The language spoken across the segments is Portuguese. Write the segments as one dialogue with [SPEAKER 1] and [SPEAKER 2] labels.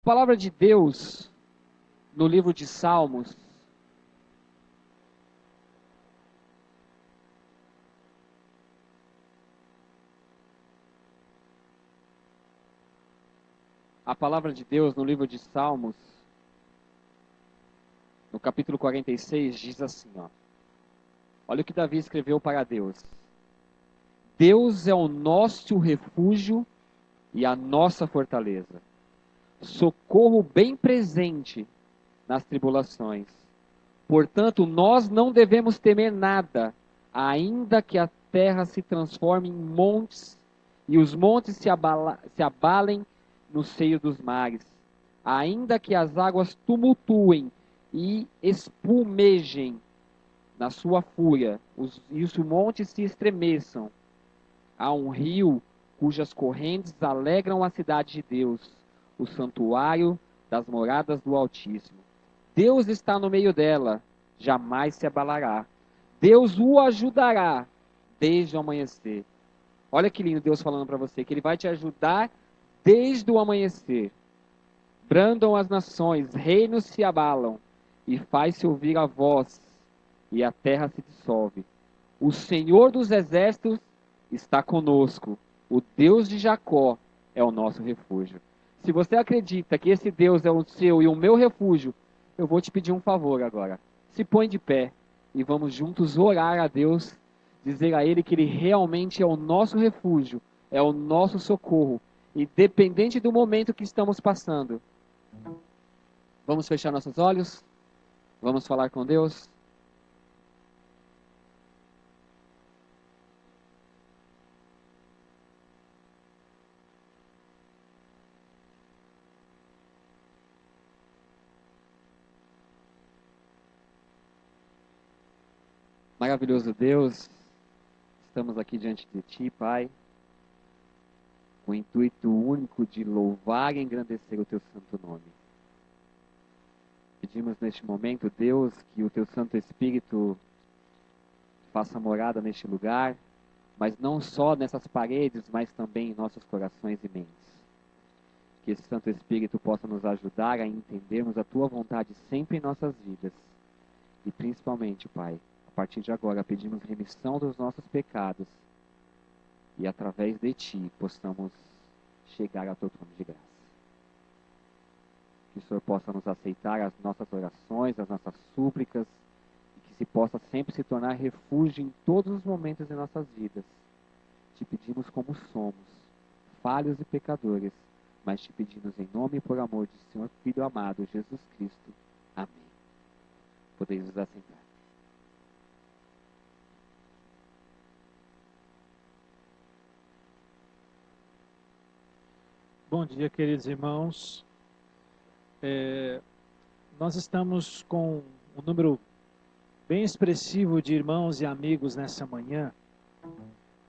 [SPEAKER 1] palavra de Deus, no livro de Salmos, a palavra de Deus no livro de Salmos, no capítulo 46, diz assim, ó. Olha o que Davi escreveu para Deus. Deus é o nosso refúgio e a nossa fortaleza, socorro bem presente nas tribulações. Portanto, nós não devemos temer nada, ainda que a terra se transforme em montes e os montes se abalem no seio dos mares, ainda que as águas tumultuem e espumejem na sua fúria, e os montes se estremeçam. Há um rio cujas correntes alegram a cidade de Deus, o santuário das moradas do Altíssimo. Deus está no meio dela, jamais se abalará. Deus o ajudará desde o amanhecer. Olha que lindo Deus falando para você, que Ele vai te ajudar desde o amanhecer. Brandam as nações, reinos se abalam, e faz-se ouvir a voz, e a terra se dissolve. O Senhor dos exércitos está conosco. O Deus de Jacó é o nosso refúgio. Se você acredita que esse Deus é o seu e o meu refúgio, eu vou te pedir um favor agora. Se põe de pé e vamos juntos orar a Deus, dizer a Ele que Ele realmente é o nosso refúgio, é o nosso socorro, independente do momento que estamos passando. Vamos fechar nossos olhos? Vamos falar com Deus? Maravilhoso Deus, estamos aqui diante de Ti, Pai, com o intuito único de louvar e engrandecer o Teu santo nome. Pedimos neste momento, Deus, que o Teu Santo Espírito faça morada neste lugar, mas não só nessas paredes, mas também em nossos corações e mentes. Que esse Santo Espírito possa nos ajudar a entendermos a Tua vontade sempre em nossas vidas. E principalmente, Pai, a partir de agora pedimos remissão dos nossos pecados e através de Ti possamos chegar ao Teu trono de graça. Que o Senhor possa nos aceitar as nossas orações, as nossas súplicas, e que se possa sempre se tornar refúgio em todos os momentos de nossas vidas. Te pedimos como somos, falhos e pecadores, mas te pedimos em nome e por amor de Senhor Filho amado, Jesus Cristo. Amém. Podeis nos assentar.
[SPEAKER 2] Bom dia, queridos irmãos. Nós estamos com um número bem expressivo de irmãos e amigos nessa manhã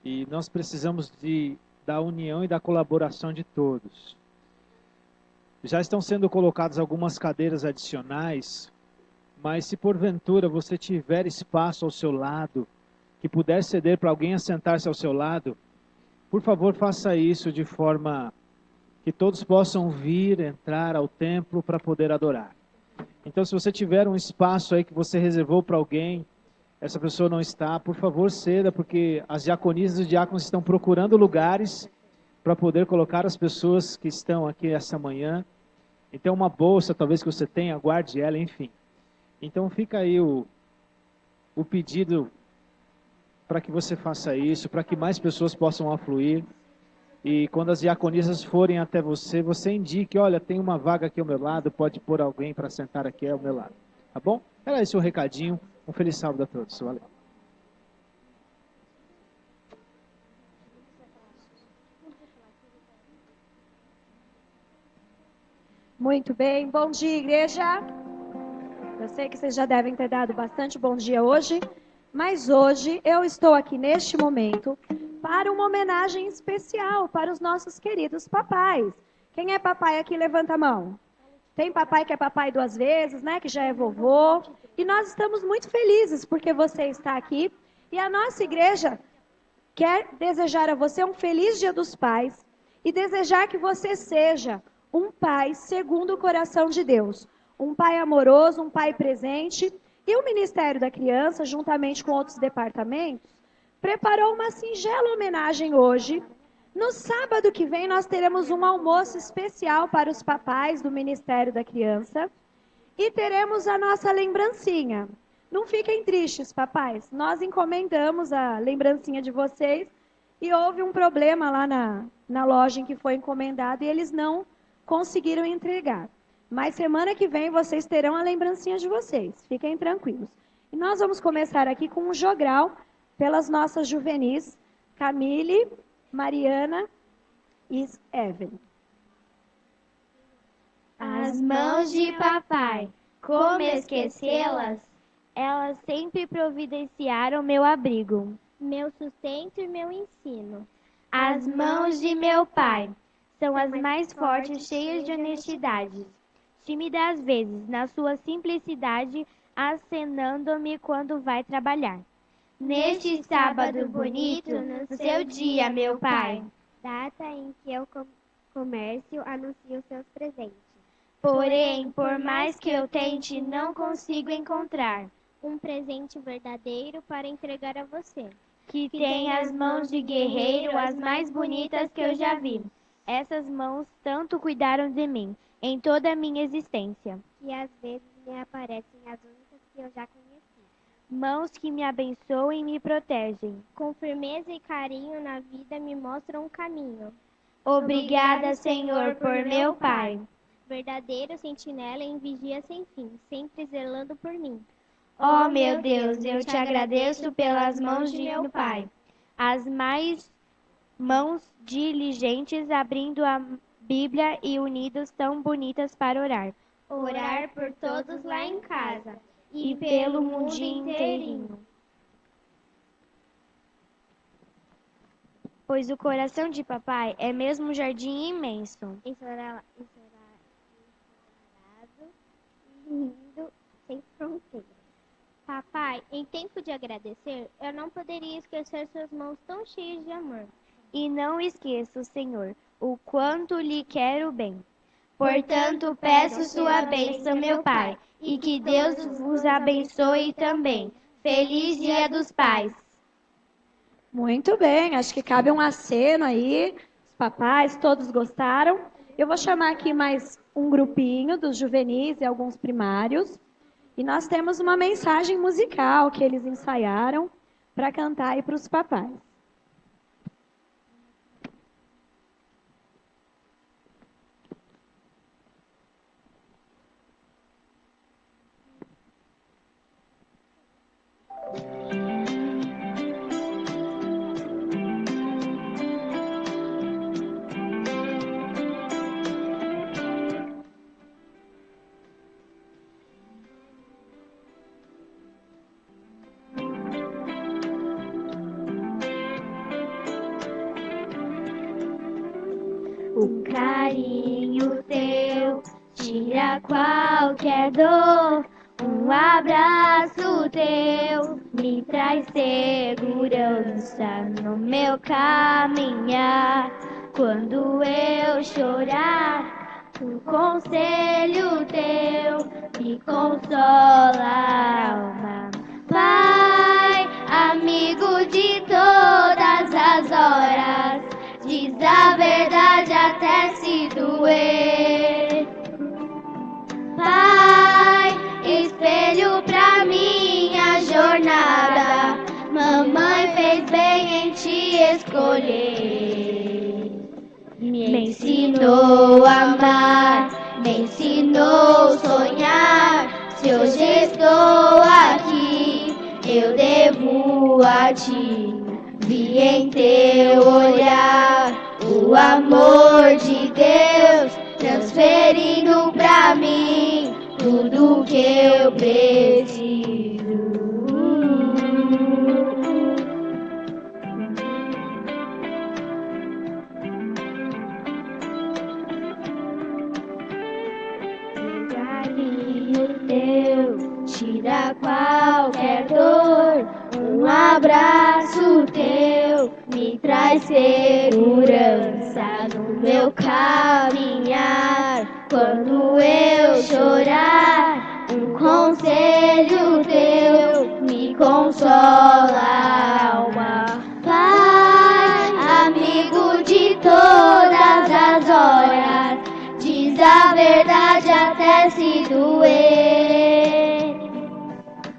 [SPEAKER 2] e nós precisamos da união e da colaboração de todos. Já estão sendo colocadas algumas cadeiras adicionais, mas se porventura você tiver espaço ao seu lado, que puder ceder para alguém assentar-se ao seu lado, por favor faça isso de forma que todos possam vir, entrar ao templo para poder adorar. Então, se você tiver um espaço aí que você reservou para alguém, essa pessoa não está, por favor, ceda, porque as diaconisas e os diáconos estão procurando lugares para poder colocar as pessoas que estão aqui essa manhã. Então, uma bolsa, talvez que você tenha, guarde ela, enfim. Então, fica aí o pedido para que você faça isso, para que mais pessoas possam afluir. E quando as diaconisas forem até você, você indique, olha, tem uma vaga aqui ao meu lado, pode pôr alguém para sentar aqui ao meu lado. Tá bom? Era esse o recadinho. Um feliz sábado a todos. Valeu.
[SPEAKER 3] Muito bem. Bom dia, igreja. Eu sei que vocês já devem ter dado bastante bom dia hoje, mas hoje eu estou aqui neste momento para uma homenagem especial para os nossos queridos papais. Quem é papai aqui, levanta a mão. Tem papai que é papai 2 vezes, né? Que já é vovô. E nós estamos muito felizes porque você está aqui. E a nossa igreja quer desejar a você um feliz Dia dos Pais e desejar que você seja um pai segundo o coração de Deus. Um pai amoroso, um pai presente. E o Ministério da Criança, juntamente com outros departamentos, preparou uma singela homenagem hoje. No sábado que vem, nós teremos um almoço especial para os papais do Ministério da Criança. E teremos a nossa lembrancinha. Não fiquem tristes, papais. Nós encomendamos a lembrancinha de vocês e houve um problema lá na loja em que foi encomendado e eles não conseguiram entregar. Mas semana que vem vocês terão a lembrancinha de vocês. Fiquem tranquilos. E nós vamos começar aqui com um jogral pelas nossas juvenis, Camille, Mariana e Evelyn.
[SPEAKER 4] As mãos de papai, como esquecê-las? Elas sempre providenciaram meu abrigo, meu sustento e meu ensino. As mãos de meu pai são as mais fortes, cheias de honestidade. Tímida às vezes, na sua simplicidade, acenando-me quando vai trabalhar. Neste sábado bonito, no seu dia, meu pai, data em que o comércio anuncia os seus presentes. Porém, por mais que eu tente, não consigo encontrar um presente verdadeiro para entregar a você, que tem as mãos de guerreiro, as mais bonitas que eu já vi. Essas mãos tanto cuidaram de mim, em toda a minha existência, que às vezes me aparecem as únicas que eu já conheci. Mãos que me abençoam e me protegem. Com firmeza e carinho na vida me mostram um caminho. Obrigada, Senhor, por meu Pai. Verdadeiro sentinela em vigia sem fim, sempre zelando por mim. Oh, meu Deus, eu te agradeço pelas mãos de meu Pai. As mais mãos diligentes abrindo a Bíblia e unidos tão bonitas para orar. Orar por todos lá em casa e pelo mundo inteirinho. Pois o coração de papai é mesmo um jardim imenso. Ensolarado, lindo, sem fronteiras. Papai, em tempo de agradecer, eu não poderia esquecer suas mãos tão cheias de amor. E não esqueço, Senhor, o quanto lhe quero bem. Portanto, peço sua bênção, meu Pai, e que Deus vos abençoe também. Feliz Dia dos Pais!
[SPEAKER 3] Muito bem, acho que cabe um aceno aí. Os papais, todos gostaram. Eu vou chamar aqui mais um grupinho dos juvenis e alguns primários. E nós temos uma mensagem musical que eles ensaiaram para cantar aí para os papais.
[SPEAKER 4] O carinho teu tira qualquer dor. Um abraço teu me traz segurança no meu caminhar. Quando eu chorar, o conselho teu me consola a alma. Pai, amigo de todas as horas, diz a verdade até se doer. Pai, espelho pra minha jornada, mamãe fez bem em te escolher. Me ensinou a amar, me ensinou a sonhar. Se hoje estou aqui, eu devo a ti. Vi em teu olhar o amor de Deus, transferindo pra mim tudo que eu preciso. Carinho teu tira qualquer dor. Um abraço teu me traz segurança no meu caminhar. Quando eu chorar, um conselho teu me consola a alma. Pai, amigo de todas as horas, diz a verdade até se doer.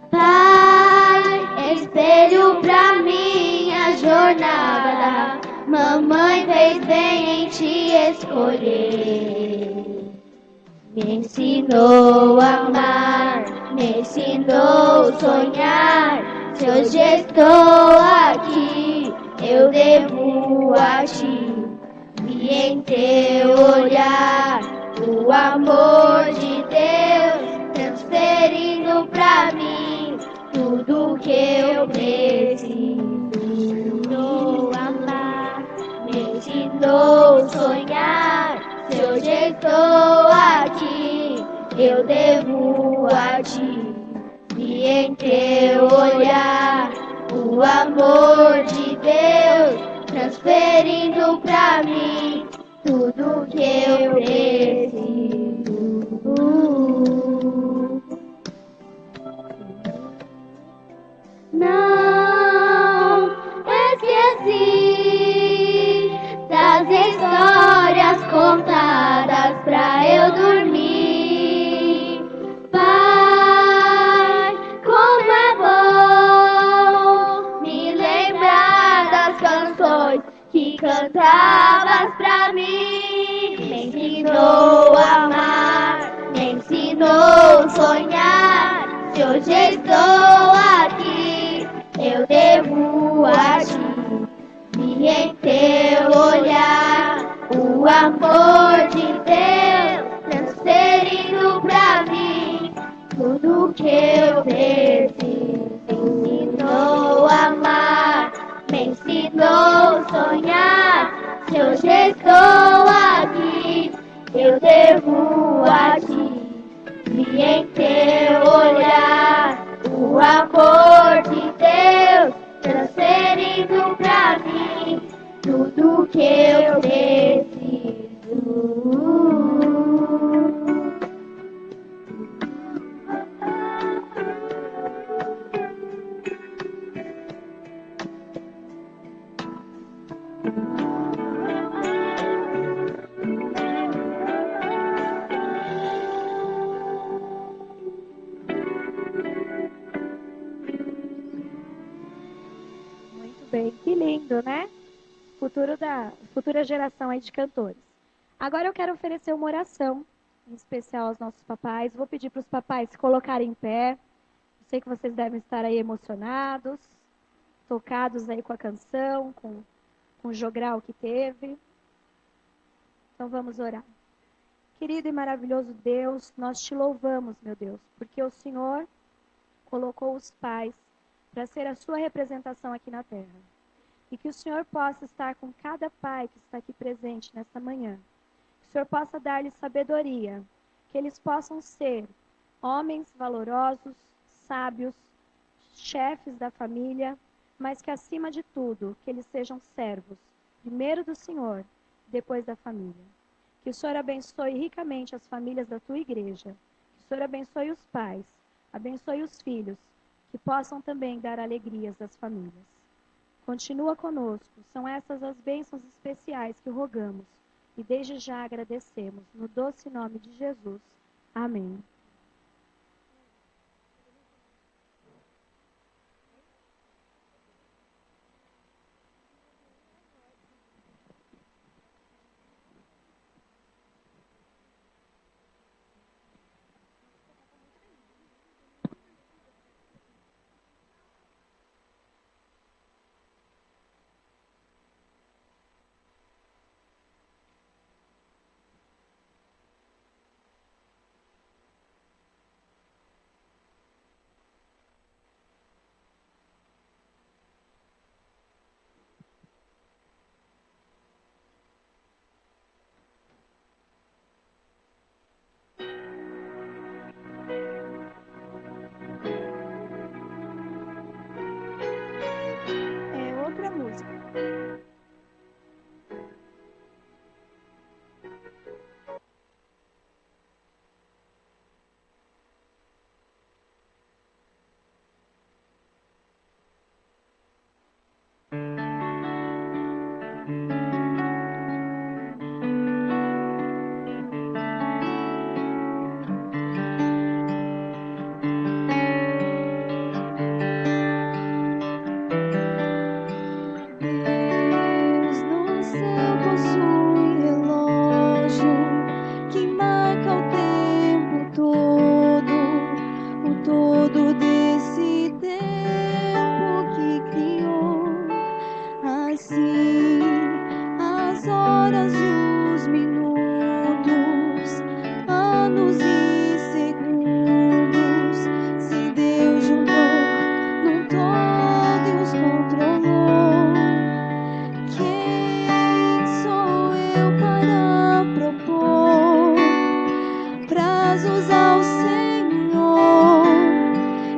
[SPEAKER 4] Pai, espelho pra minha jornada, mamãe fez bem em te escolher. Me ensinou a amar, me ensinou a sonhar. Se hoje estou aqui, eu devo a ti. Vi em teu olhar o amor de Deus, transferindo pra mim tudo que eu preciso. Me ensinou a amar, me ensinou a sonhar. Se hoje estou aqui, eu devo a ti. Vi em teu olhar o amor de Deus, transferindo pra mim tudo que eu preciso. Não esqueci das histórias contadas pra eu dormir. Pai, como é bom me lembrar das canções que cantavas pra mim. Me ensinou a amar, me ensinou a sonhar. Se hoje estou aqui, eu devo a ti. Vi em teu olhar o amor de Deus, transferindo pra mim tudo que eu preciso. Me ensinou a amar, me ensinou a sonhar. Se hoje estou aqui, eu devo a ti. Vi em teu olhar o amor de Deus, transferindo pra mim tudo que eu preciso.
[SPEAKER 3] Muito bem, que lindo, né? Futura geração aí de cantores. Agora eu quero oferecer uma oração, em especial aos nossos papais. Vou pedir para os papais se colocarem em pé. Eu sei que vocês devem estar aí emocionados, tocados aí com a canção, com o jogral que teve. Então vamos orar. Querido e maravilhoso Deus, nós te louvamos, meu Deus, porque o Senhor colocou os pais para ser a sua representação aqui na terra. E que o Senhor possa estar com cada pai que está aqui presente nesta manhã. Que o Senhor possa dar-lhes sabedoria, que eles possam ser homens valorosos, sábios, chefes da família, mas que acima de tudo, que eles sejam servos, primeiro do Senhor, depois da família. Que o Senhor abençoe ricamente as famílias da tua igreja. Que o Senhor abençoe os pais, abençoe os filhos, que possam também dar alegrias às famílias. Continua conosco, são essas as bênçãos especiais que rogamos e desde já agradecemos, no doce nome de Jesus. Amém.
[SPEAKER 5] Prazos ao Senhor,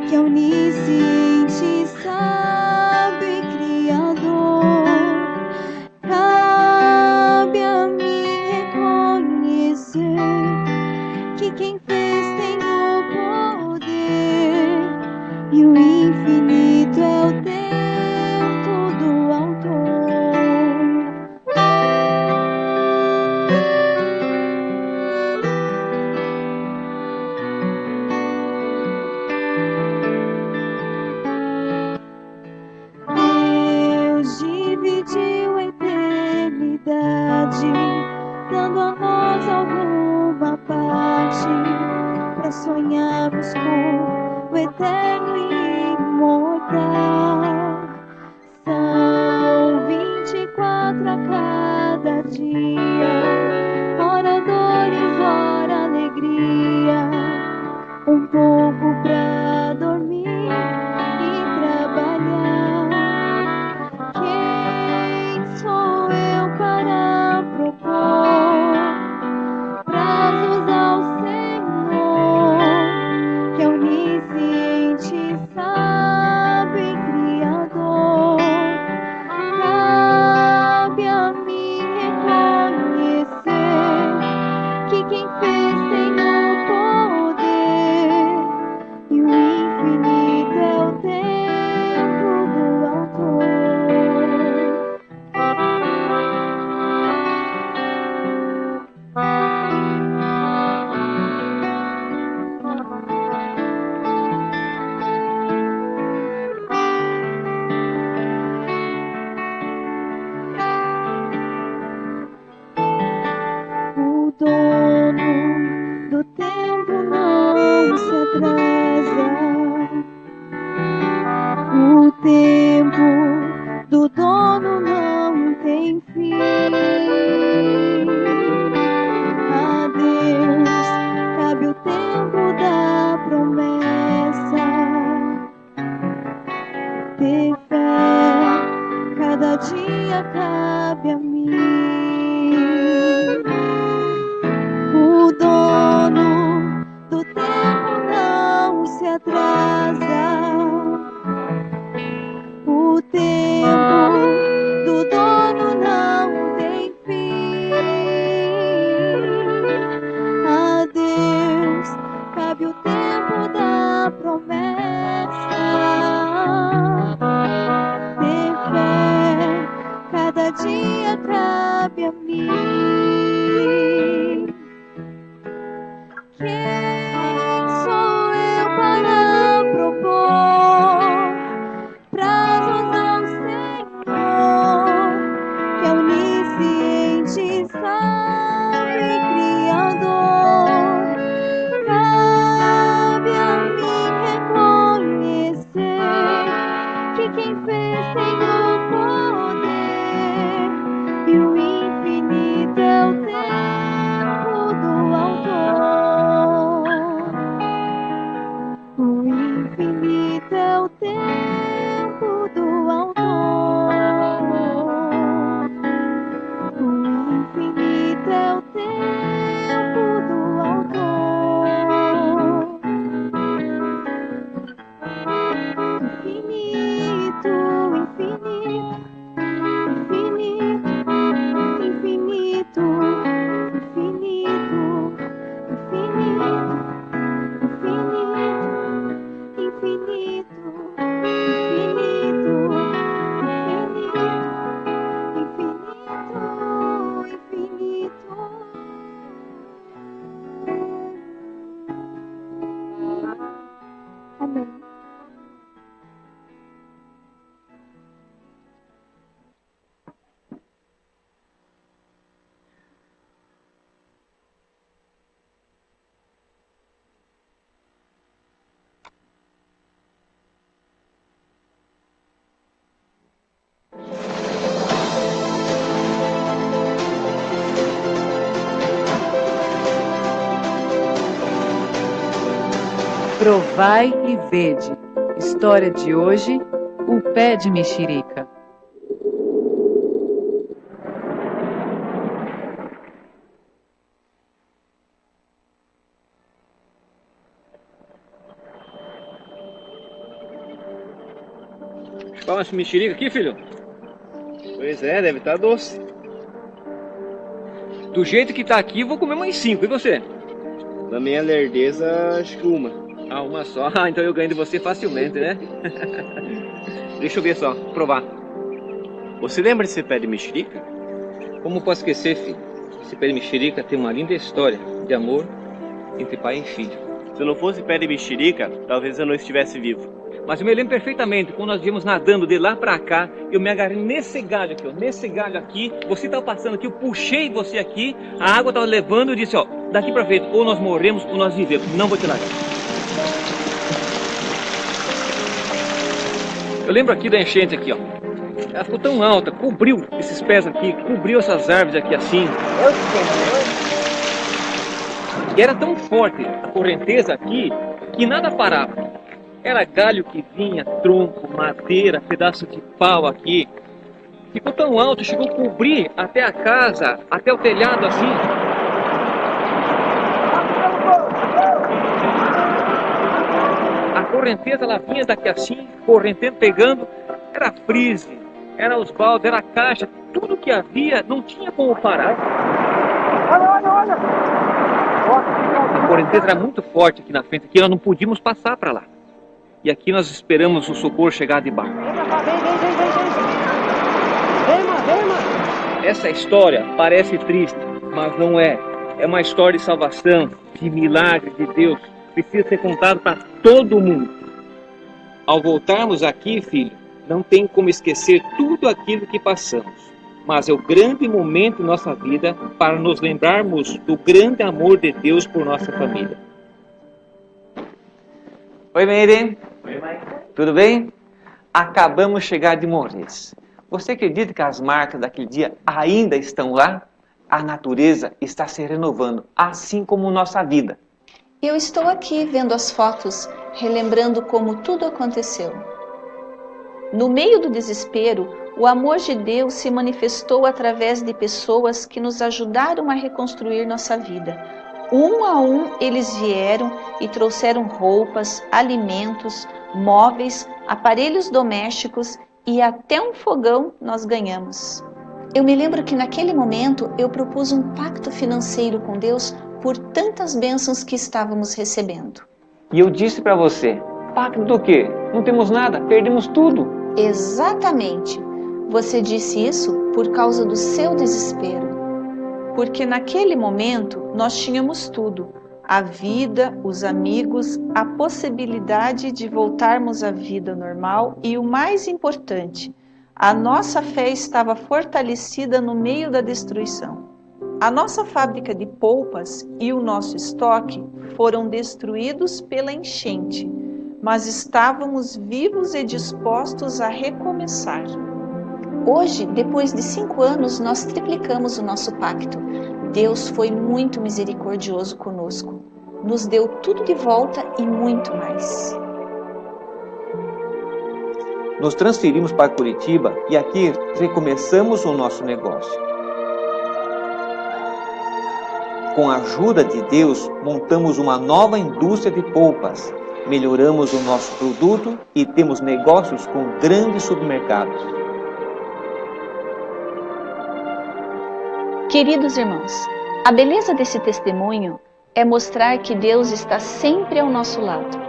[SPEAKER 5] que é onisciente, sábio e criador. Cabe a mim reconhecer que quem fez tem o poder, e o infinito é o tempo do autor. Deus dividiu a eternidade, dando a nós alguma parte, para sonharmos com o eterno e imortal. São 24 a cada dia, ora dores, ora alegria, um pouco pra dormir e trabalhar. Quem sou eu para propor prazos ao Senhor, que é onisciente, sábio e criador? Cabe a mim reconhecer que quem fez tem o poder, e o infinito é o tempo do autor. O dono do tempo não se atrasa. O tempo do dono não tem fim. A Deus cabe o tempo da promessa. Ter fé, cada dia cabe a mim. O dono do tempo não se atrasa. O tempo do dono não tem fim. A Deus cabe o tempo da promessa. Ter fé, cada dia cabe a mim. Quem sou eu para propor prazos ao Senhor, que é onisciente, sábio e criador? Cabe a mim reconhecer que quem fez tem o poder, e o infinito é o tempo do autor. O infinito é o tempo do autor. O infinito é o tempo do autor. Infinito, infinito, infinito, infinito, infinito, infinito, infinito, infinito, infinito, amém.
[SPEAKER 6] Provai e vede. História de hoje, o pé de mexerica.
[SPEAKER 7] Chupar uma mexerica aqui, filho?
[SPEAKER 8] Pois é, deve estar doce.
[SPEAKER 7] Do jeito que tá aqui, vou comer mais 5. E você?
[SPEAKER 8] Na minha lerdeza, acho que uma.
[SPEAKER 7] Ah, uma só? Ah, então eu ganho de você facilmente, né? Deixa eu ver só, provar.
[SPEAKER 8] Você lembra desse pé de mexerica?
[SPEAKER 7] Como posso esquecer, filho? Esse pé de mexerica tem uma linda história de amor entre pai e filho.
[SPEAKER 8] Se não fosse pé de mexerica, talvez eu não estivesse vivo.
[SPEAKER 7] Mas eu me lembro perfeitamente, quando nós viemos nadando de lá pra cá, eu me agarrei nesse galho aqui, ó, nesse galho aqui, você estava passando aqui, eu puxei você aqui, a água estava levando, eu disse, ó, daqui pra frente, ou nós morremos ou nós vivemos, não vou te largar. Eu lembro aqui da enchente aqui, ó, ela ficou tão alta, cobriu esses pés aqui, cobriu essas árvores aqui assim. E era tão forte a correnteza aqui, que nada parava. Era galho que vinha, tronco, madeira, pedaço de pau aqui. Ficou tão alto, chegou a cobrir até a casa, até o telhado assim. A correnteza, ela vinha daqui assim, correnteza pegando. Era frise, era os baldes, era a caixa. Tudo que havia, não tinha como parar. A correnteza era muito forte aqui na frente, aqui nós não podíamos passar para lá. E aqui nós esperamos o socorro chegar de barco. Essa história parece triste, mas não é. É uma história de salvação, de milagre de Deus. Precisa ser contado para todo mundo. Ao voltarmos aqui, filho, não tem como esquecer tudo aquilo que passamos. Mas é o grande momento em nossa vida para nos lembrarmos do grande amor de Deus por nossa família. Oi, Meire. Oi, Mike. Tudo bem? Acabamos de chegar de Morres. Você acredita que as marcas daquele dia ainda estão lá? A natureza está se renovando, assim como nossa vida.
[SPEAKER 9] Eu estou aqui vendo as fotos, relembrando como tudo aconteceu. No meio do desespero, o amor de Deus se manifestou através de pessoas que nos ajudaram a reconstruir nossa vida. Um a um eles vieram e trouxeram roupas, alimentos, móveis, aparelhos domésticos e até um fogão nós ganhamos. Eu me lembro que naquele momento eu propus um pacto financeiro com Deus por tantas bênçãos que estávamos recebendo.
[SPEAKER 7] E eu disse para você, pacto do quê? Não temos nada, perdemos tudo.
[SPEAKER 9] Exatamente. Você disse isso por causa do seu desespero. Porque naquele momento nós tínhamos tudo, a vida, os amigos, a possibilidade de voltarmos à vida normal e o mais importante, a nossa fé estava fortalecida no meio da destruição. A nossa fábrica de polpas e o nosso estoque foram destruídos pela enchente, mas estávamos vivos e dispostos a recomeçar. Hoje, depois de 5 anos, nós triplicamos o nosso pacto. Deus foi muito misericordioso conosco. Nos deu tudo de volta e muito mais.
[SPEAKER 7] Nos transferimos para Curitiba e aqui recomeçamos o nosso negócio. Com a ajuda de Deus, montamos uma nova indústria de polpas. Melhoramos o nosso produto e temos negócios com grandes supermercados.
[SPEAKER 9] Queridos irmãos, a beleza desse testemunho é mostrar que Deus está sempre ao nosso lado.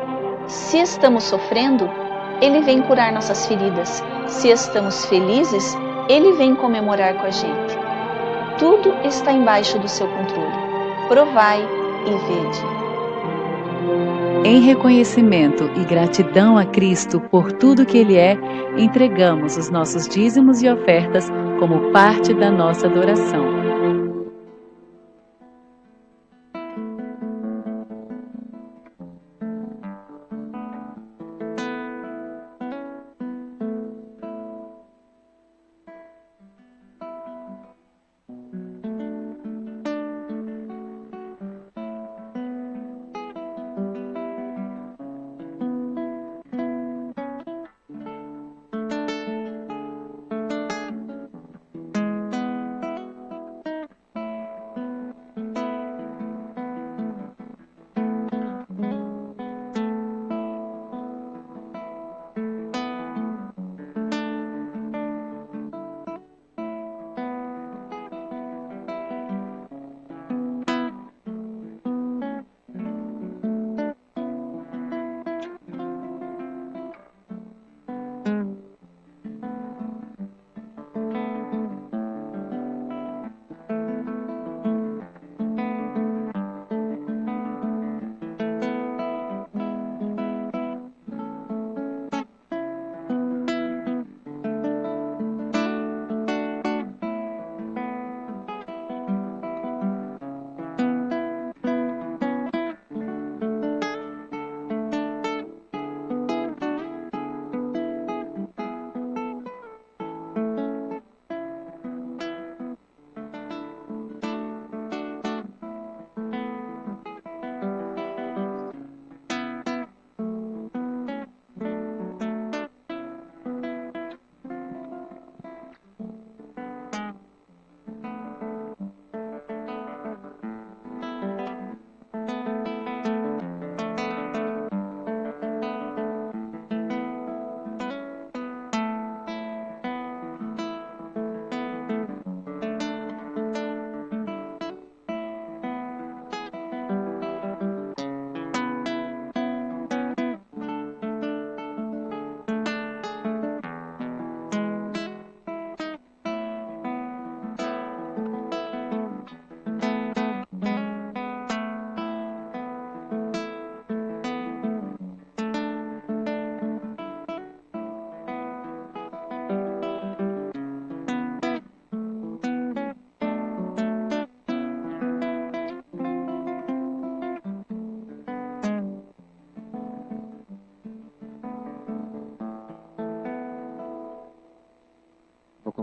[SPEAKER 9] Se estamos sofrendo, Ele vem curar nossas feridas. Se estamos felizes, Ele vem comemorar com a gente. Tudo está embaixo do seu controle. Provai e vede.
[SPEAKER 6] Em reconhecimento e gratidão a Cristo por tudo que Ele é, entregamos os nossos dízimos e ofertas como parte da nossa adoração.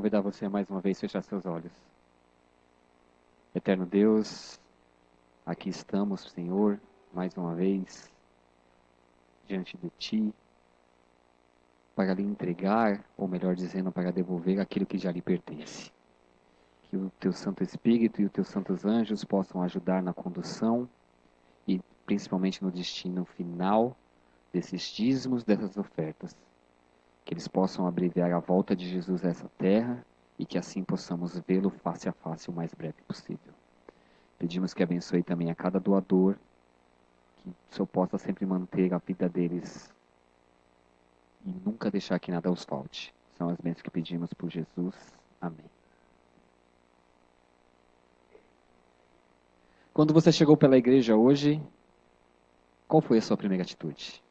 [SPEAKER 1] convidar você a mais uma vez fechar seus olhos. Eterno Deus, aqui estamos, Senhor, mais uma vez, diante de Ti, para lhe entregar, ou melhor dizendo, para devolver aquilo que já lhe pertence. Que o Teu Santo Espírito e os Teus santos anjos possam ajudar na condução e principalmente no destino final desses dízimos, dessas ofertas. Que eles possam abreviar a volta de Jesus a essa terra e que assim possamos vê-lo face a face o mais breve possível. Pedimos que abençoe também a cada doador, que o Senhor possa sempre manter a vida deles e nunca deixar que nada os falte. São as bênçãos que pedimos por Jesus. Amém. Quando você chegou pela igreja hoje, qual foi a sua primeira atitude?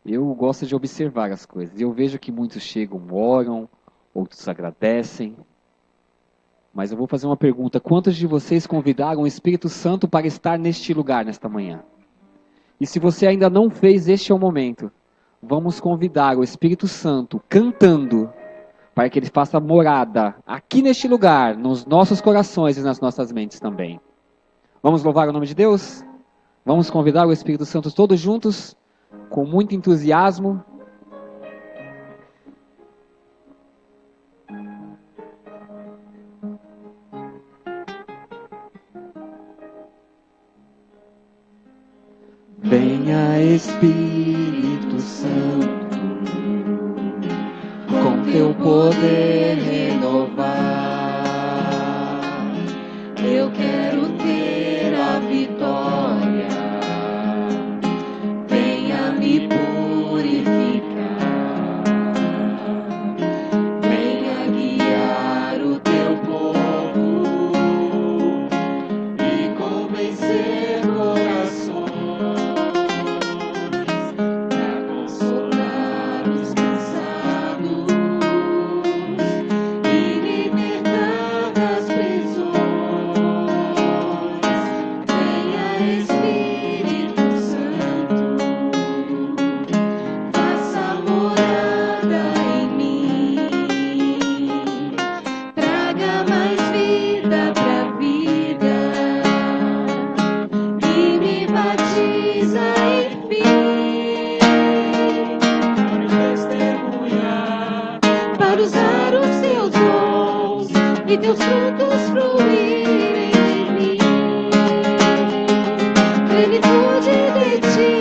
[SPEAKER 1] Eu gosto de observar as coisas. Eu vejo que muitos chegam, oram, outros agradecem. Mas eu vou fazer uma pergunta. Quantos de vocês convidaram o Espírito Santo para estar neste lugar, nesta manhã? E se você ainda não fez, este é o momento. Vamos convidar o Espírito Santo, cantando, para que ele faça morada aqui neste lugar, nos nossos corações e nas nossas mentes também. Vamos louvar o nome de Deus? Vamos convidar o Espírito Santo todos juntos? Com muito entusiasmo. Venha Espírito Santo, com teu poder renovar. Eu quero ter a vitória. Me purificar, venha guiar o teu povo e convencer corações, para consolar os cansados e libertar das prisões. Venha Espírito Santo, faça morada em mim, traga mais vida pra vida e me batiza enfim, para testemunhar, para usar os teus dons e teus frutos fluírem em mim. Plenitude de ti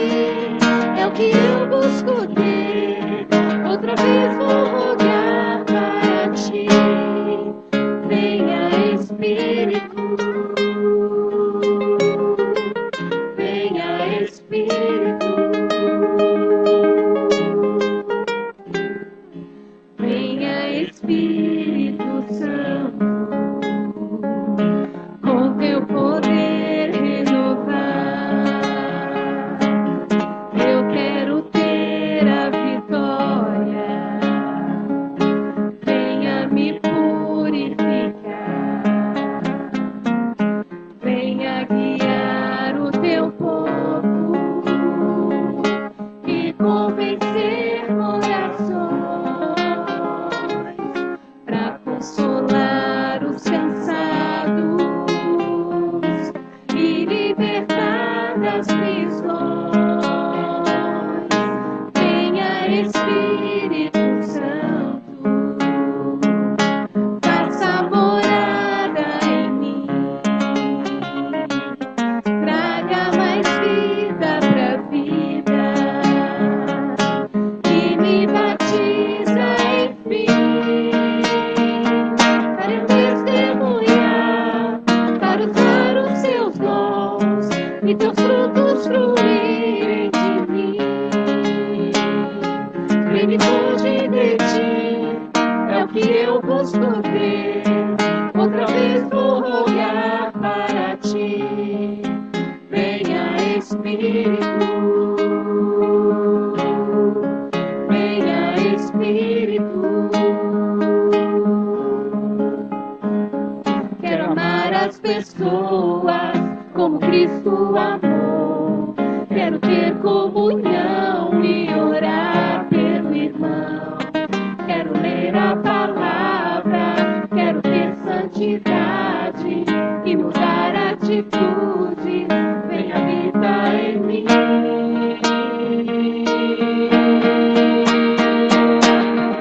[SPEAKER 1] é o que eu busco ter. Outra vez vou rogar para ti. Venha Espírito, venha Espírito, venha Espírito Santo, com teu poder renovar. Eu quero ter a vitória. Venha me purificar. Venha guiar o teu povo e convencer corações, para consolar os cansados e libertar das prisões. Venha Espírito Santo, faça morada em mim, traga mais vida pra vida e me batiza enfim, para eu testemunhar, para usar os seus dons e teus frutos fluírem de mim. Plenitude de ti é o que eu busco ter. Outra vez vou rogar para ti. Venha Espírito, venha Espírito. Quero amar as pessoas como Cristo amou. Quero ter comunhão e orar pelo irmão. Quero ler a palavra
[SPEAKER 5] identidade e mudar atitudes. Vem habitar em mim.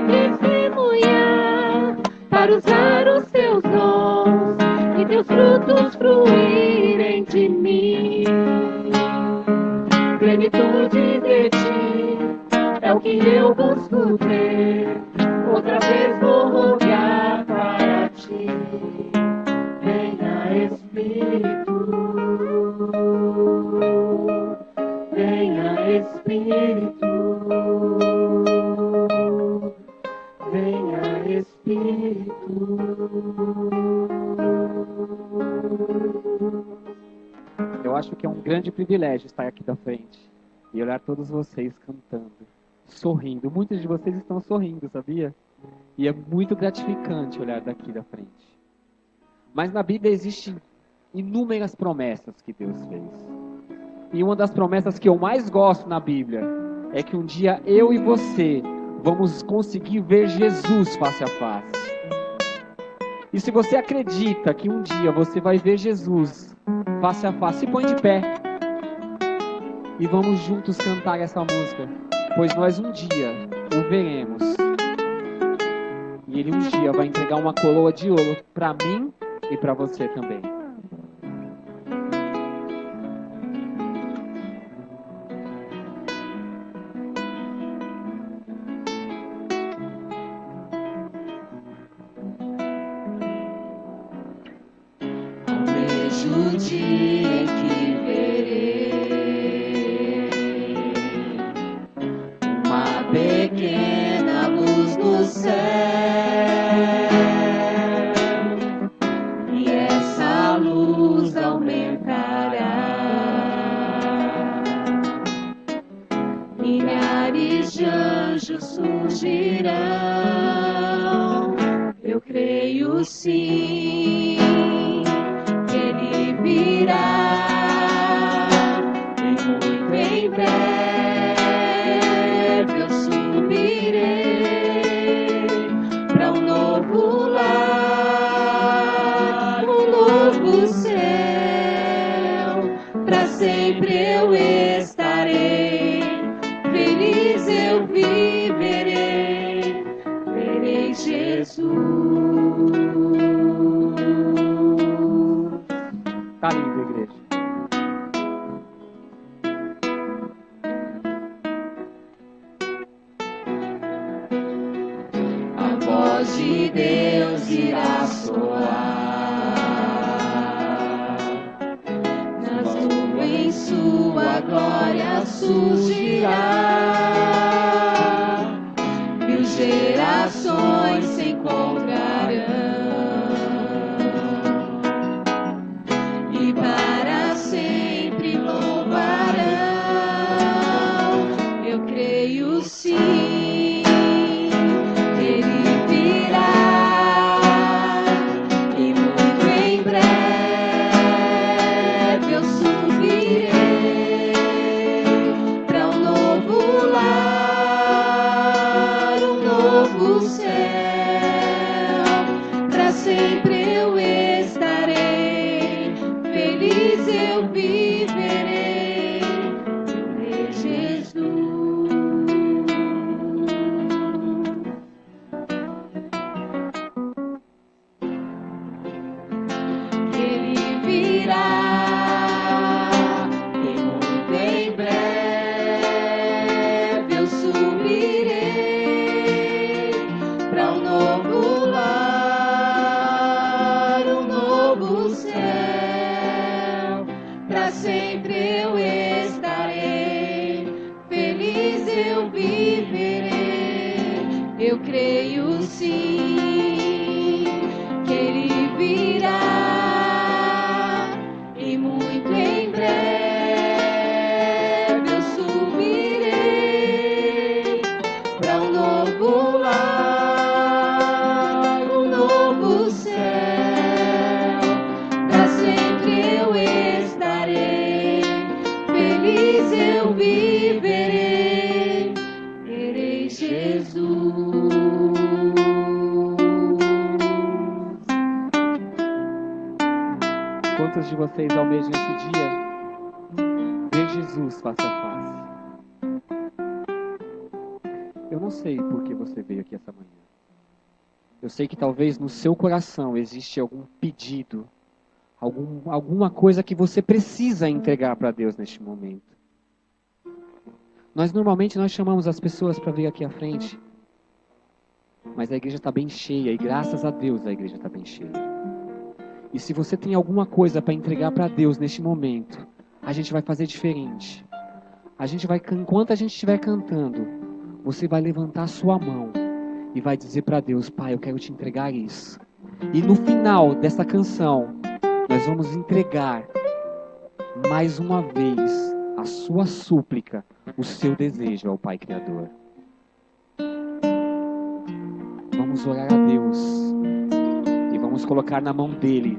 [SPEAKER 5] Testemunhar para usar os teus dons e teus frutos fluírem de mim. Plenitude de ti é o que eu busco ter. Outra vez vou rogar para ti. Venha Espírito, venha Espírito, venha Espírito.
[SPEAKER 1] Eu acho que é um grande privilégio estar aqui da frente e olhar todos vocês cantando, sorrindo. Muitos de vocês estão sorrindo, sabia? E é muito gratificante olhar daqui da frente. Mas na Bíblia existem inúmeras promessas que Deus fez. E uma das promessas que eu mais gosto na Bíblia é que um dia eu e você vamos conseguir ver Jesus face a face. E se você acredita que um dia você vai ver Jesus face a face, se põe de pé. E vamos juntos cantar essa música. Pois nós um dia o veremos. E Ele um dia vai entregar uma coroa de ouro para mim e para você também.
[SPEAKER 5] Vejo o dia em que verei uma pequena luz no céu, e essa luz aumentará. Milhares de anjos surgirão. Eu creio sim. Ele virá e muito em breve eu subirei para um novo lar, um novo céu. Para sempre eu estarei, feliz eu viverei, verei Jesus.
[SPEAKER 1] Tá lindo, igreja.
[SPEAKER 5] A voz de Deus irá soar, nas nuvens sua glória surgirá. 1000 gerações se encontrarão e para sempre louvarão. Eu creio sim, Ele virá e muito em breve eu subirei para um novo lar, um novo céu. Para sempre eu estarei, feliz eu viverei, verei Jesus. Ele virá e muito em breve eu subirei para um novo lar, um novo céu. Para sempre eu estarei, feliz eu viverei. Eu creio sim, que Ele virá e muito em breve eu subirei para um novo lar, um novo céu. Para sempre eu estarei, feliz eu viverei, verei Jesus.
[SPEAKER 1] vocês almejam esse dia? Ver Jesus face a face. Eu não sei por que você veio aqui essa manhã. Eu sei que talvez no seu coração existe algum pedido, alguma coisa que você precisa entregar para Deus neste momento. Normalmente nós chamamos as pessoas para vir aqui à frente, mas a igreja está bem cheia e graças a Deus a igreja está bem cheia. E se você tem alguma coisa para entregar para Deus neste momento, a gente vai fazer diferente. Enquanto a gente estiver cantando, você vai levantar a sua mão e vai dizer para Deus: Pai, eu quero te entregar isso. E no final dessa canção, nós vamos entregar mais uma vez a sua súplica, o seu desejo ao Pai Criador. Vamos orar a Deus e vamos colocar na mão dele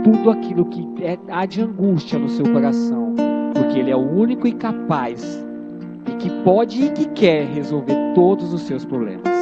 [SPEAKER 1] tudo aquilo que há de angústia no seu coração, porque ele é o único e capaz, e que pode e que quer resolver todos os seus problemas.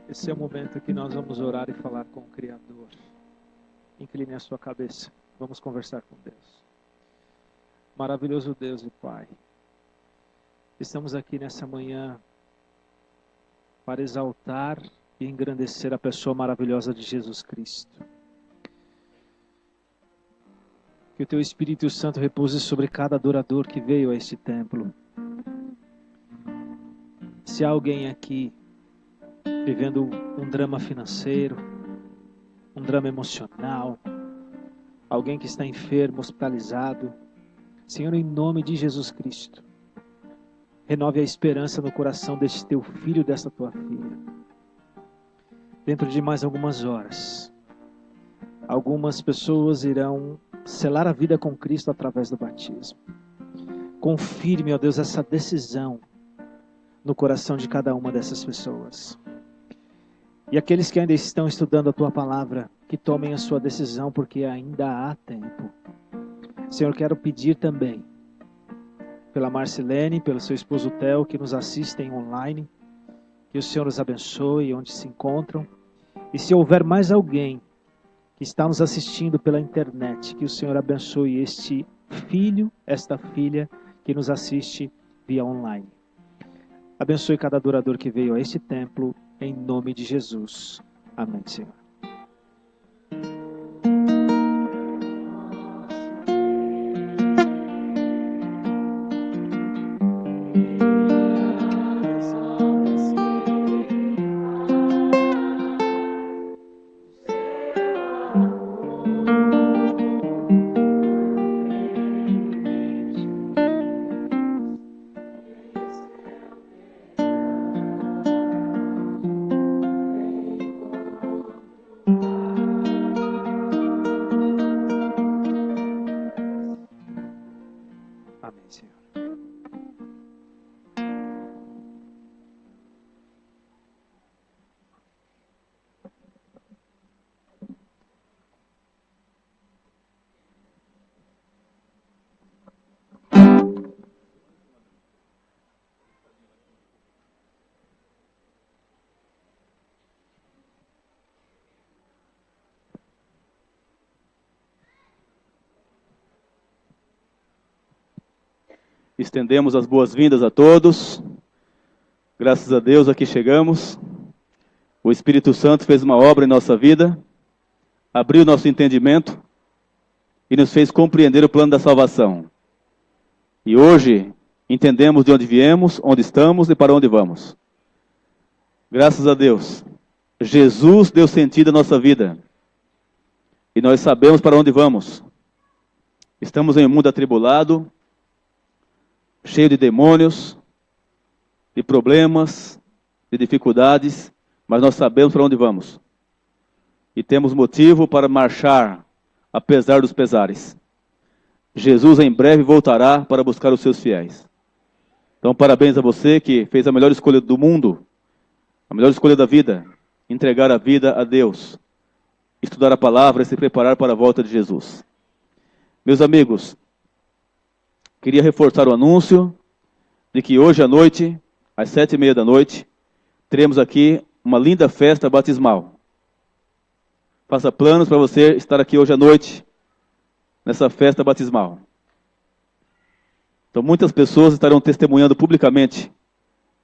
[SPEAKER 2] Esse é o momento que nós vamos orar e falar com o Criador. Incline a sua cabeça. Vamos conversar com Deus. Maravilhoso Deus e Pai, estamos aqui nessa manhã para exaltar e engrandecer a pessoa maravilhosa de Jesus Cristo. Que o Teu Espírito Santo repouse sobre cada adorador que veio a este templo. Se há alguém aqui vivendo um drama financeiro, um drama emocional, alguém que está enfermo, hospitalizado, Senhor, em nome de Jesus Cristo, renove a esperança no coração deste Teu filho, desta Tua filha. Dentro de mais algumas horas, algumas pessoas irão selar a vida com Cristo através do batismo. Confirme, ó Deus, essa decisão no coração de cada uma dessas pessoas. E aqueles que ainda estão estudando a Tua palavra, que tomem a sua decisão, porque ainda há tempo. Senhor, quero pedir também pela Marcelene, pelo seu esposo Theo, que nos assistem online, que o Senhor os abençoe onde se encontram. E se houver mais alguém que está nos assistindo pela internet, que o Senhor abençoe este filho, esta filha que nos assiste via online. Abençoe cada adorador que veio a este templo, em nome de Jesus. Amém, Senhor. Amém, Senhor.
[SPEAKER 10] estendemos as boas-vindas a todos. Graças a Deus aqui chegamos. O Espírito Santo fez uma obra em nossa vida, abriu nosso entendimento e nos fez compreender o plano da salvação. E hoje entendemos de onde viemos, onde estamos e para onde vamos. Graças a Deus, Jesus deu sentido à nossa vida. E nós sabemos para onde vamos. Estamos em um mundo atribulado, cheio de demônios, de problemas, de dificuldades, mas nós sabemos para onde vamos. E temos motivo para marchar, apesar dos pesares. Jesus em breve voltará para buscar os seus fiéis. Então, parabéns a você que fez a melhor escolha do mundo, a melhor escolha da vida, entregar a vida a Deus, estudar a palavra e se preparar para a volta de Jesus. Meus amigos, queria reforçar o anúncio de que hoje à noite, às 7h30 da noite, teremos aqui uma linda festa batismal. Faça planos para você estar aqui hoje à noite, nessa festa batismal. Então muitas pessoas estarão testemunhando publicamente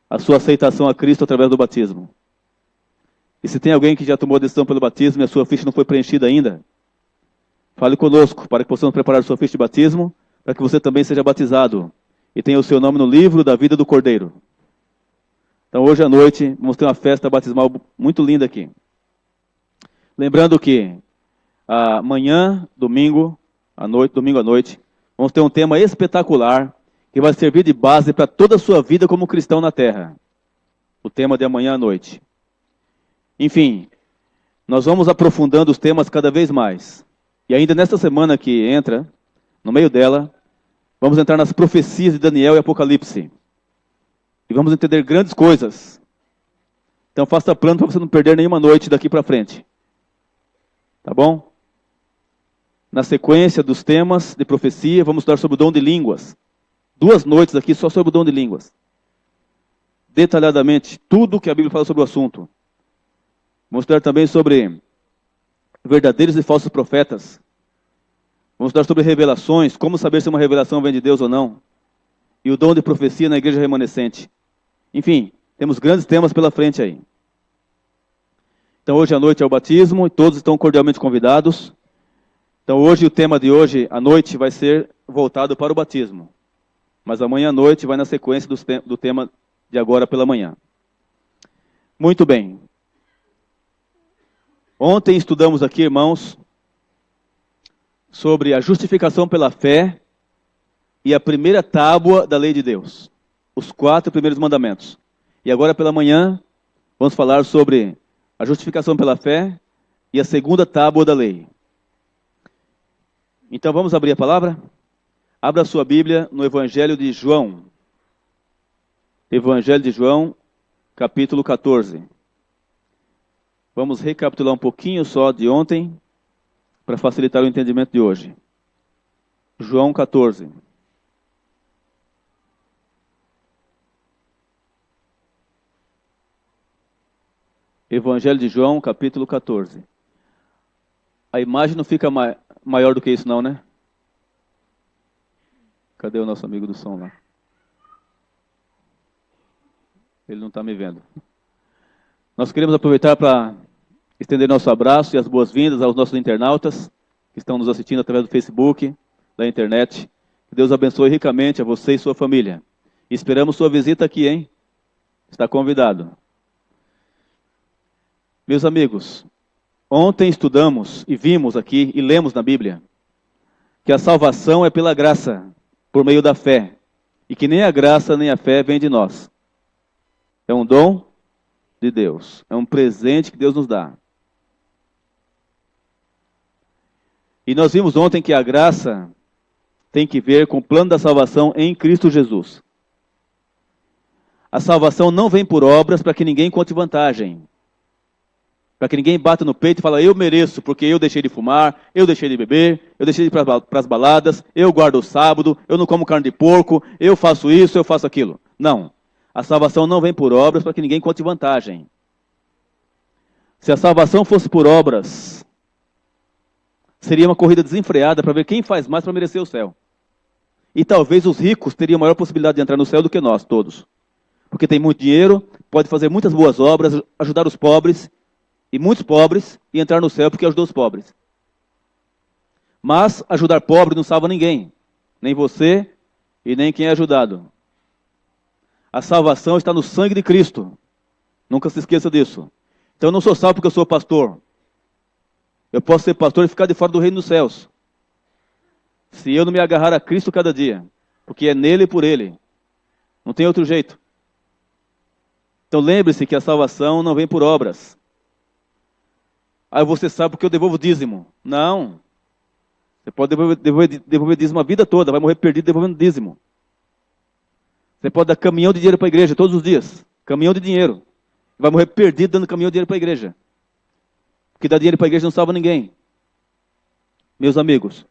[SPEAKER 10] a sua aceitação a Cristo através do batismo. E se tem alguém que já tomou a decisão pelo batismo e a sua ficha não foi preenchida ainda, fale conosco para que possamos preparar a sua ficha de batismo, para que você também seja batizado e tenha o seu nome no livro da vida do Cordeiro. Então hoje à noite vamos ter uma festa batismal muito linda aqui. Lembrando que amanhã, domingo à noite, vamos ter um tema espetacular que vai servir de base para toda a sua vida como cristão na Terra. O tema de amanhã à noite. Enfim, nós vamos aprofundando os temas cada vez mais. E ainda nesta semana que entra, no meio dela, vamos entrar nas profecias de Daniel e Apocalipse. E vamos entender grandes coisas. Então faça plano para você não perder nenhuma noite daqui para frente. Tá bom? Na sequência dos temas de profecia, vamos estudar sobre o dom de línguas. 2 noites aqui só sobre o dom de línguas. Detalhadamente, tudo o que a Bíblia fala sobre o assunto. Vamos estudar também sobre verdadeiros e falsos profetas. Vamos estudar sobre revelações, como saber se uma revelação vem de Deus ou não. E o dom de profecia na igreja remanescente. Enfim, temos grandes temas pela frente aí. Então hoje à noite é o batismo e todos estão cordialmente convidados. Então hoje o tema de hoje à noite vai ser voltado para o batismo. Mas amanhã à noite vai na sequência do tema de agora pela manhã. Muito bem. Ontem estudamos aqui, irmãos, sobre a justificação pela fé e a primeira tábua da lei de Deus. Os 4 primeiros mandamentos. E agora pela manhã vamos falar sobre a justificação pela fé e a segunda tábua da lei. Então vamos abrir a palavra? Abra a sua Bíblia no Evangelho de João. Evangelho de João, capítulo 14. Vamos recapitular um pouquinho só de ontem, para facilitar o entendimento de hoje. João 14. Evangelho de João, capítulo 14. A imagem não fica maior do que isso não, né? Cadê o nosso amigo do som lá? Ele não está me vendo. Nós queremos aproveitar para estender nosso abraço e as boas-vindas aos nossos internautas que estão nos assistindo através do Facebook, da internet. Que Deus abençoe ricamente a você e sua família. E esperamos sua visita aqui, hein? Está convidado. Meus amigos, ontem estudamos e vimos aqui e lemos na Bíblia que a salvação é pela graça, por meio da fé, e que nem a graça nem a fé vem de nós. É um dom de Deus, é um presente que Deus nos dá. E nós vimos ontem que a graça tem que ver com o plano da salvação em Cristo Jesus. A salvação não vem por obras para que ninguém conte vantagem. Para que ninguém bata no peito e fale, eu mereço, porque eu deixei de fumar, eu deixei de beber, eu deixei de ir para as baladas, eu guardo o sábado, eu não como carne de porco, eu faço isso, eu faço aquilo. Não. A salvação não vem por obras para que ninguém conte vantagem. Se a salvação fosse por obras, seria uma corrida desenfreada para ver quem faz mais para merecer o céu. E talvez os ricos teriam maior possibilidade de entrar no céu do que nós todos. Porque tem muito dinheiro, pode fazer muitas boas obras, ajudar os pobres, e muitos pobres, e entrar no céu porque ajudou os pobres. Mas ajudar pobre não salva ninguém. Nem você e nem quem é ajudado. A salvação está no sangue de Cristo. Nunca se esqueça disso. Então eu não sou salvo porque eu sou pastor. Eu posso ser pastor e ficar de fora do reino dos céus. Se eu não me agarrar a Cristo cada dia. Porque é nele e por ele. Não tem outro jeito. Então lembre-se que a salvação não vem por obras. Aí você sabe porque eu devolvo dízimo. Não. Você pode devolver dízimo a vida toda. Vai morrer perdido devolvendo dízimo. Você pode dar caminhão de dinheiro para a igreja todos os dias. Caminhão de dinheiro. Vai morrer perdido dando caminhão de dinheiro para a igreja. Porque dar dinheiro para a igreja não salva ninguém. Meus amigos,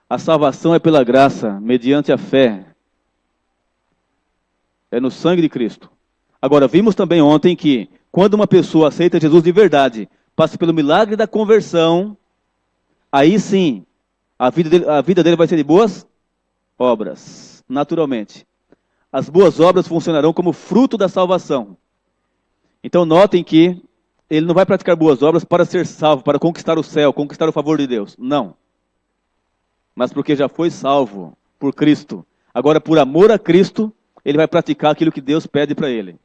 [SPEAKER 10] a salvação é pela graça, mediante a fé. É no sangue de Cristo. Agora, vimos também ontem que, quando uma pessoa aceita Jesus de verdade, passa pelo milagre da conversão, aí sim, a vida dele vai ser de boas obras, naturalmente. As boas obras funcionarão como fruto da salvação. Então, notem que ele não vai praticar boas obras para ser salvo, para conquistar o céu, conquistar o favor de Deus. Não. Mas porque já foi salvo por Cristo. Agora, por amor a Cristo, ele vai praticar aquilo que Deus pede para ele.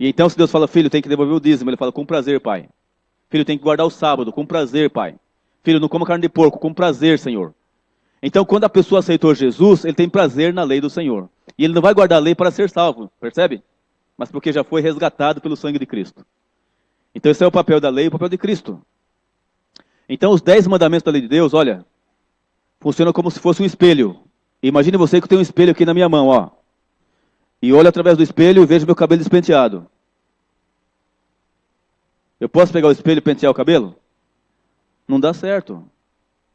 [SPEAKER 10] E então, se Deus fala, filho, tem que devolver o dízimo, ele fala, com prazer, pai. Filho, tem que guardar o sábado, com prazer, pai. Filho, não coma carne de porco, com prazer, Senhor. Então, quando a pessoa aceitou Jesus, ele tem prazer na lei do Senhor. E ele não vai guardar a lei para ser salvo, percebe? Mas porque já foi resgatado pelo sangue de Cristo. Então, esse é o papel da lei e o papel de Cristo. Então, os 10 mandamentos da lei de Deus, olha, funcionam como se fosse um espelho. Imagine você que tem um espelho aqui na minha mão, ó. E olho através do espelho e vejo meu cabelo despenteado. Eu posso pegar o espelho e pentear o cabelo? Não dá certo.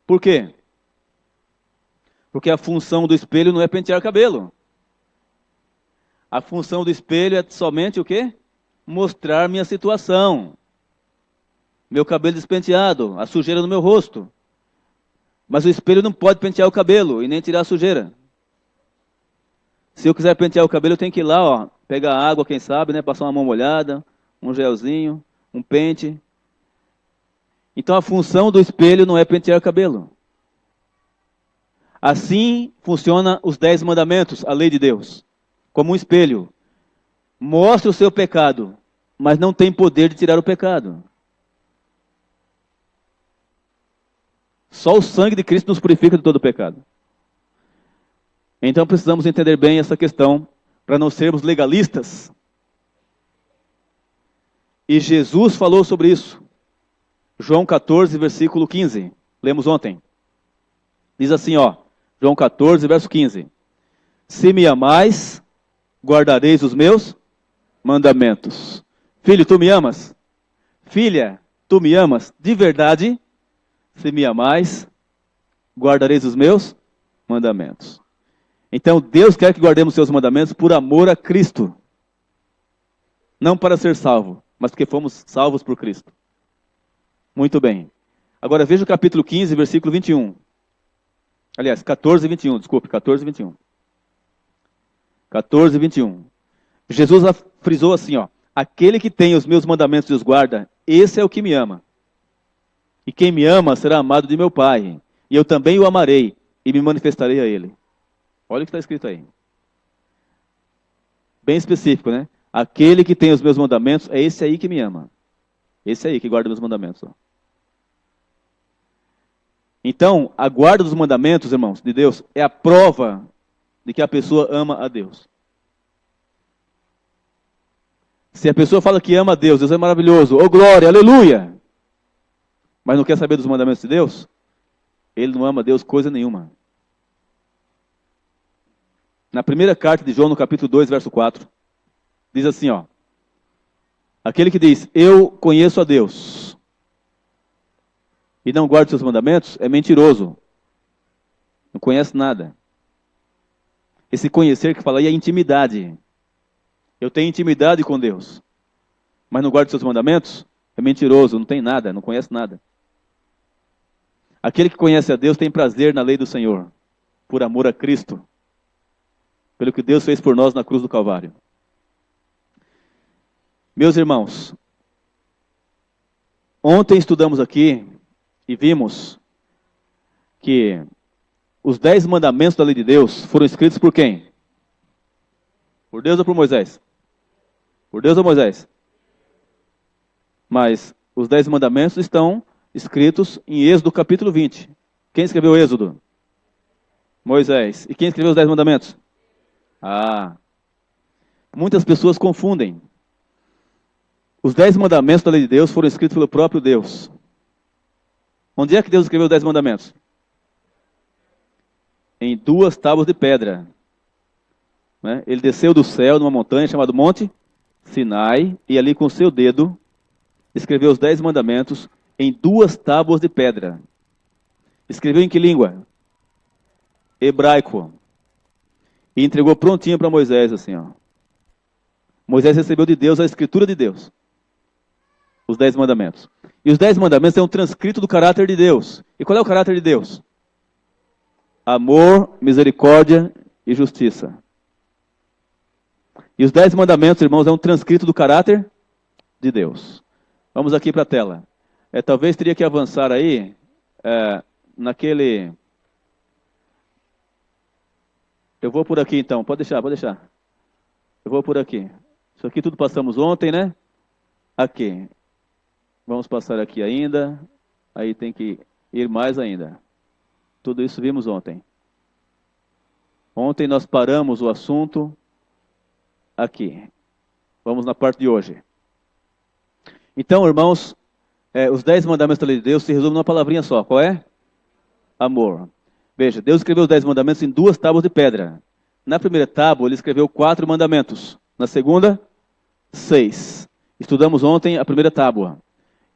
[SPEAKER 10] Por quê? Porque a função do espelho não é pentear cabelo. A função do espelho é somente o quê? Mostrar minha situação. Meu cabelo despenteado, a sujeira no meu rosto. Mas o espelho não pode pentear o cabelo e nem tirar a sujeira. Se eu quiser pentear o cabelo, eu tenho que ir lá, ó, pegar água, quem sabe, né, passar uma mão molhada, um gelzinho, um pente. Então a função do espelho não é pentear o cabelo. Assim funciona os 10 mandamentos, a lei de Deus. Como um espelho. Mostra o seu pecado, mas não tem poder de tirar o pecado. Só o sangue de Cristo nos purifica de todo o pecado. Então precisamos entender bem essa questão, para não sermos legalistas. E Jesus falou sobre isso. João 14, versículo 15. Lemos ontem. Diz assim, ó. João 14, verso 15. Se me amais, guardareis os meus mandamentos. Filho, tu me amas? Filha, tu me amas? De verdade? Se me amais, guardareis os meus mandamentos. Então Deus quer que guardemos seus mandamentos por amor a Cristo. Não para ser salvo, mas porque fomos salvos por Cristo. Muito bem. Agora veja o capítulo 15, versículo 21. Aliás, 14 e 21, desculpe, 14 e 21. 14 e 21. Jesus frisou assim, ó. Aquele que tem os meus mandamentos e os guarda, esse é o que me ama. E quem me ama será amado de meu Pai. E eu também o amarei e me manifestarei a ele. Olha o que está escrito aí. Bem específico, né? Aquele que tem os meus mandamentos é esse aí que me ama. Esse aí que guarda meus mandamentos. Ó. Então, a guarda dos mandamentos, irmãos, de Deus, é a prova de que a pessoa ama a Deus. Se a pessoa fala que ama a Deus, Deus é maravilhoso, oh glória, aleluia, mas não quer saber dos mandamentos de Deus, ele não ama a Deus coisa nenhuma. Na primeira carta de João, no capítulo 2, verso 4, diz assim, ó. Aquele que diz, eu conheço a Deus, e não guarda os seus mandamentos, é mentiroso. Não conhece nada. Esse conhecer que fala aí é intimidade. Eu tenho intimidade com Deus, mas não guarda os seus mandamentos, é mentiroso, não tem nada, não conhece nada. Aquele que conhece a Deus tem prazer na lei do Senhor, por amor a Cristo, pelo que Deus fez por nós na cruz do Calvário. Meus irmãos, ontem estudamos aqui e vimos que os 10 mandamentos da lei de Deus foram escritos por quem? Por Deus ou por Moisés? Por Deus ou Moisés? Mas os 10 mandamentos estão escritos em Êxodo capítulo 20. Quem escreveu o Êxodo? Moisés. E quem escreveu os 10 mandamentos? Muitas pessoas confundem. Os 10 mandamentos da lei de Deus foram escritos pelo próprio Deus. Onde é que Deus escreveu os 10 mandamentos? Em 2 tábuas de pedra. Né? Ele desceu do céu numa montanha chamada Monte Sinai, e ali com o seu dedo escreveu os 10 mandamentos em 2 tábuas de pedra. Escreveu em que língua? Hebraico. E entregou prontinho para Moisés, assim, ó. Moisés recebeu de Deus a escritura de Deus. Os 10 mandamentos. E os 10 mandamentos é um transcrito do caráter de Deus. E qual é o caráter de Deus? Amor, misericórdia e justiça. E os 10 mandamentos, irmãos, é um transcrito do caráter de Deus. Vamos aqui para a tela. Talvez teria que avançar aí, naquele... Eu vou por aqui então, pode deixar. Eu vou por aqui. Isso aqui tudo passamos ontem, né? Aqui. Vamos passar aqui ainda. Aí tem que ir mais ainda. Tudo isso vimos ontem. Ontem nós paramos o assunto aqui. Vamos na parte de hoje. Então, irmãos, os 10 mandamentos da lei de Deus se resumem numa palavrinha só. Qual é? Amor. Veja, Deus escreveu os 10 mandamentos em 2 tábuas de pedra. Na primeira tábua, ele escreveu 4 mandamentos. Na segunda, 6. Estudamos ontem a primeira tábua.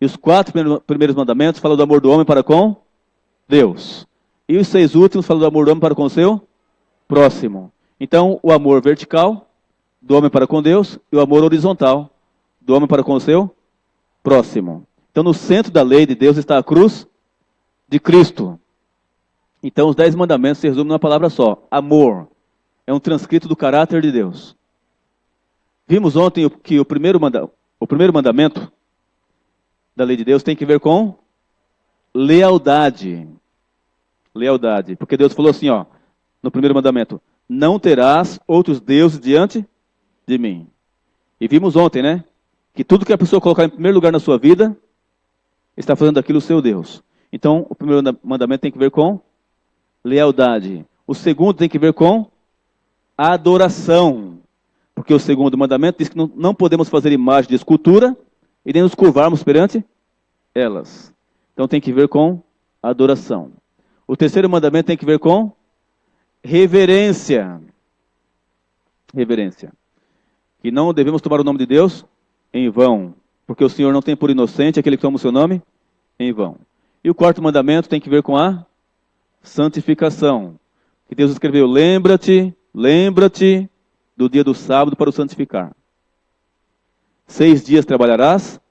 [SPEAKER 10] E os 4 primeiros mandamentos falam do amor do homem para com Deus. E os 6 últimos falam do amor do homem para com o seu próximo. Então, o amor vertical, do homem para com Deus, e o amor horizontal, do homem para com o seu próximo. Então, no centro da lei de Deus está a cruz de Cristo. Então, os 10 mandamentos se resumem numa palavra só. Amor. É um transcrito do caráter de Deus. Vimos ontem que o primeiro mandamento da lei de Deus tem que ver com lealdade. Lealdade. Porque Deus falou assim, ó, no primeiro mandamento, não terás outros deuses diante de mim. E vimos ontem, né? Que tudo que a pessoa colocar em primeiro lugar na sua vida, está fazendo aquilo o seu Deus. Então, o primeiro mandamento tem que ver com lealdade. O segundo tem que ver com adoração. Porque o segundo mandamento diz que não podemos fazer imagem de escultura e nem nos curvarmos perante elas. Então tem que ver com adoração. O terceiro mandamento tem que ver com reverência. Reverência. Que não devemos tomar o nome de Deus em vão. Porque o Senhor não tem por inocente aquele que toma o seu nome em vão. E o quarto mandamento tem que ver com a santificação. Que Deus escreveu, lembra-te do dia do sábado para o santificar. 6 dias trabalharás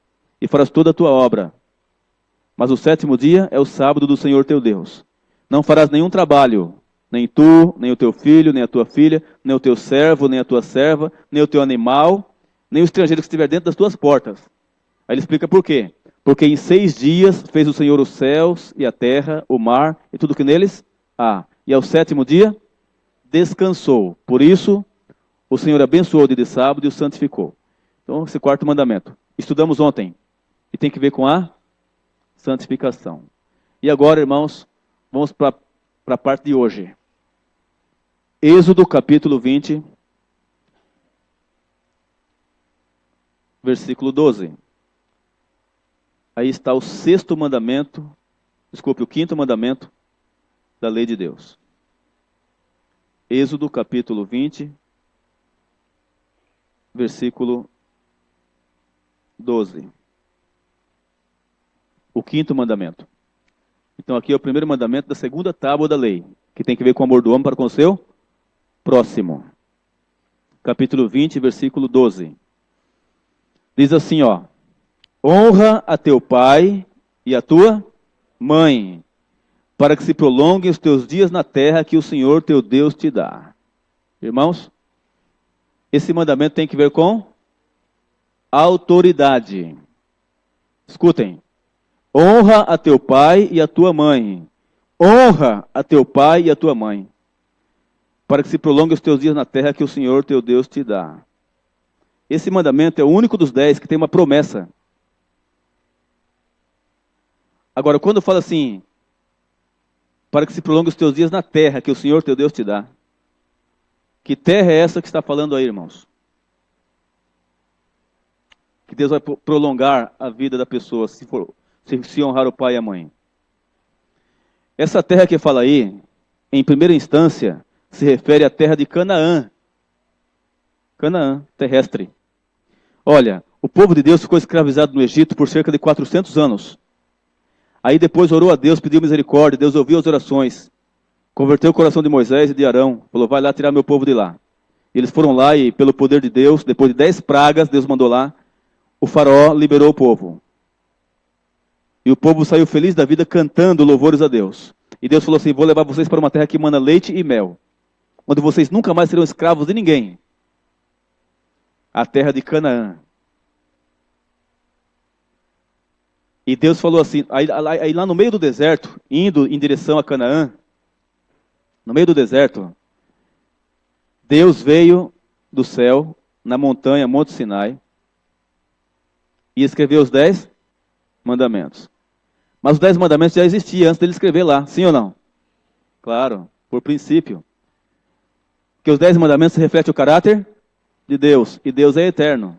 [SPEAKER 10] e farás toda a tua obra. Mas o 7º dia é o sábado do Senhor teu Deus. Não farás nenhum trabalho, nem tu, nem o teu filho, nem a tua filha, nem o teu servo, nem a tua serva, nem o teu animal, nem o estrangeiro que estiver dentro das tuas portas. Aí ele explica por quê. Porque em 6 dias fez o Senhor os céus e a terra, o mar e tudo que neles há. E ao 7º dia descansou. Por isso, o Senhor abençoou o dia de sábado e o santificou. Então, esse quarto mandamento. Estudamos ontem. E tem que ver com a santificação. E agora, irmãos, vamos para a parte de hoje. Êxodo capítulo 20, versículo 12. Aí está o 6º mandamento, o 5º mandamento da lei de Deus. Êxodo capítulo 20, versículo 12. O 5º mandamento. Então aqui é o primeiro mandamento da segunda tábua da lei, que tem que ver com o amor do homem para com o seu próximo. Capítulo 20, versículo 12. Diz assim, ó. Honra a teu pai e a tua mãe, para que se prolonguem os teus dias na terra que o Senhor teu Deus te dá. Irmãos, esse mandamento tem que ver com autoridade. Escutem. Honra a teu pai e a tua mãe. Honra a teu pai e a tua mãe, para que se prolonguem os teus dias na terra que o Senhor teu Deus te dá. Esse mandamento é o único dos 10 que tem uma promessa. Agora, quando fala assim, para que se prolonguem os teus dias na terra que o Senhor teu Deus te dá, que terra é essa que está falando aí, irmãos? Que Deus vai prolongar a vida da pessoa se honrar o pai e a mãe. Essa terra que fala aí, em primeira instância, se refere à terra de Canaã. Canaã, terrestre. Olha, o povo de Deus ficou escravizado no Egito por cerca de 400 anos. Aí depois orou a Deus, pediu misericórdia, Deus ouviu as orações, converteu o coração de Moisés e de Arão, falou, vai lá tirar meu povo de lá. E eles foram lá e, pelo poder de Deus, depois de 10 pragas, Deus mandou lá, o faraó liberou o povo. E o povo saiu feliz da vida cantando louvores a Deus. E Deus falou assim, vou levar vocês para uma terra que mana leite e mel, onde vocês nunca mais serão escravos de ninguém. A terra de Canaã. E Deus falou assim, aí lá no meio do deserto, indo em direção a Canaã, no meio do deserto, Deus veio do céu, na montanha, Monte Sinai, e escreveu os 10 mandamentos. Mas os 10 mandamentos já existiam antes dele escrever lá, sim ou não? Claro, por princípio. Porque os 10 mandamentos refletem o caráter de Deus, e Deus é eterno.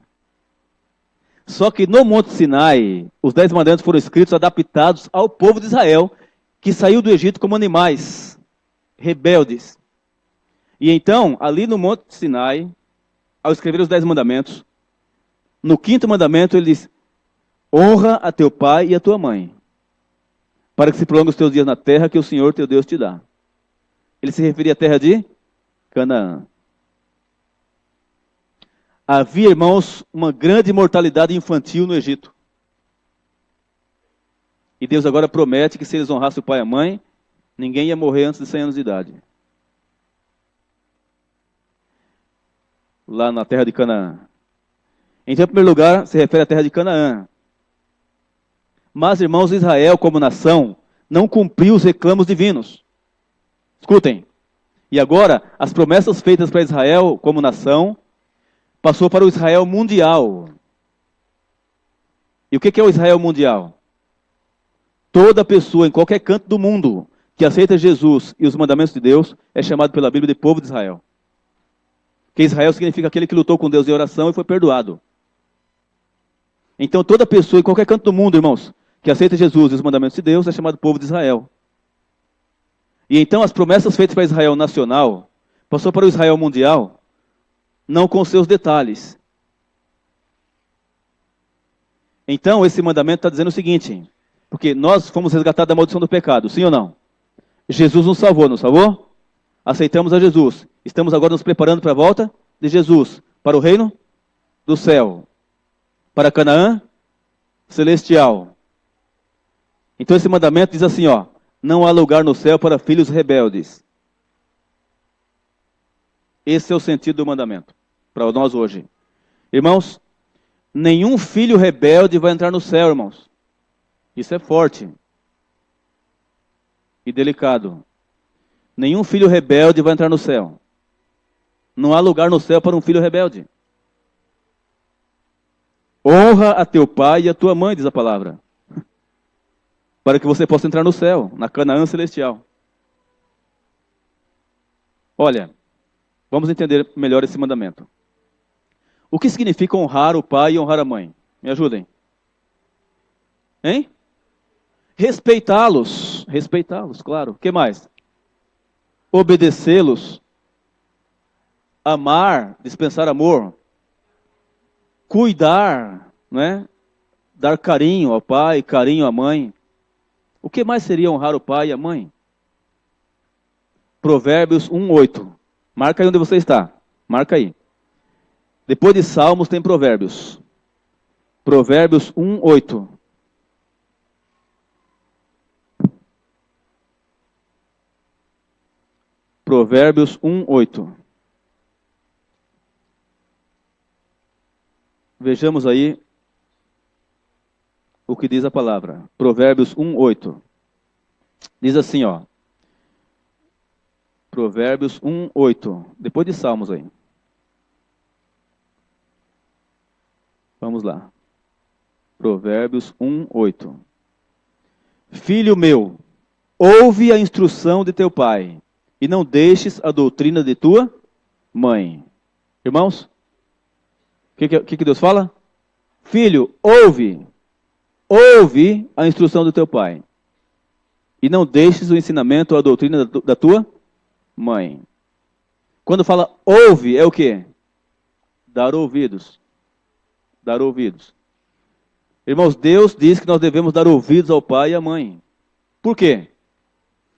[SPEAKER 10] Só que no Monte Sinai, os 10 mandamentos foram escritos, adaptados ao povo de Israel, que saiu do Egito como animais, rebeldes. E então, ali no Monte Sinai, ao escrever os 10 mandamentos, no 5º mandamento ele diz, honra a teu pai e a tua mãe, para que se prolongue os teus dias na terra que o Senhor teu Deus te dá. Ele se referia à terra de Canaã. Havia, irmãos, uma grande mortalidade infantil no Egito. E Deus agora promete que se eles honrassem o pai e a mãe, ninguém ia morrer antes de 100 anos de idade. Lá na terra de Canaã. Então, em primeiro lugar, se refere à terra de Canaã. Mas, irmãos, Israel, como nação, não cumpriu os reclamos divinos. Escutem. E agora, as promessas feitas para Israel, como nação, passou para o Israel mundial. E o que é o Israel mundial? Toda pessoa, em qualquer canto do mundo, que aceita Jesus e os mandamentos de Deus, é chamado pela Bíblia de povo de Israel. Porque Israel significa aquele que lutou com Deus em oração e foi perdoado. Então toda pessoa, em qualquer canto do mundo, irmãos, que aceita Jesus e os mandamentos de Deus, é chamado povo de Israel. E então as promessas feitas para Israel nacional, passou para o Israel mundial, não com seus detalhes. Então, esse mandamento está dizendo o seguinte, porque nós fomos resgatados da maldição do pecado, sim ou não? Jesus nos salvou, não salvou? Aceitamos a Jesus. Estamos agora nos preparando para a volta de Jesus, para o reino do céu, para Canaã celestial. Então, esse mandamento diz assim, ó, não há lugar no céu para filhos rebeldes. Esse é o sentido do mandamento, para nós hoje. Irmãos, nenhum filho rebelde vai entrar no céu, irmãos. Isso é forte e delicado. Nenhum filho rebelde vai entrar no céu. Não há lugar no céu para um filho rebelde. Honra a teu pai e a tua mãe, diz a palavra, para que você possa entrar no céu, na Canaã celestial. Olha, vamos entender melhor esse mandamento. O que significa honrar o pai e honrar a mãe? Me ajudem. Hein? Respeitá-los. Respeitá-los, claro. O que mais? Obedecê-los. Amar, dispensar amor. Cuidar, né? Dar carinho ao pai, carinho à mãe. O que mais seria honrar o pai e a mãe? Provérbios 1:8. Marca aí onde você está. Marca aí. Depois de Salmos tem Provérbios. Provérbios 1:8. Provérbios 1:8. Vejamos aí o que diz a palavra. Provérbios 1:8. Diz assim, ó. Provérbios 1:8. Depois de Salmos aí. Vamos lá. Provérbios 1:8. Filho meu, ouve a instrução de teu pai, e não deixes a doutrina de tua mãe. Irmãos, o que Deus fala? Filho, ouve a instrução do teu pai, e não deixes o ensinamento ou a doutrina da tua mãe. Quando fala ouve, é o quê? Dar ouvidos. Dar ouvidos. Irmãos, Deus diz que nós devemos dar ouvidos ao pai e à mãe. Por quê?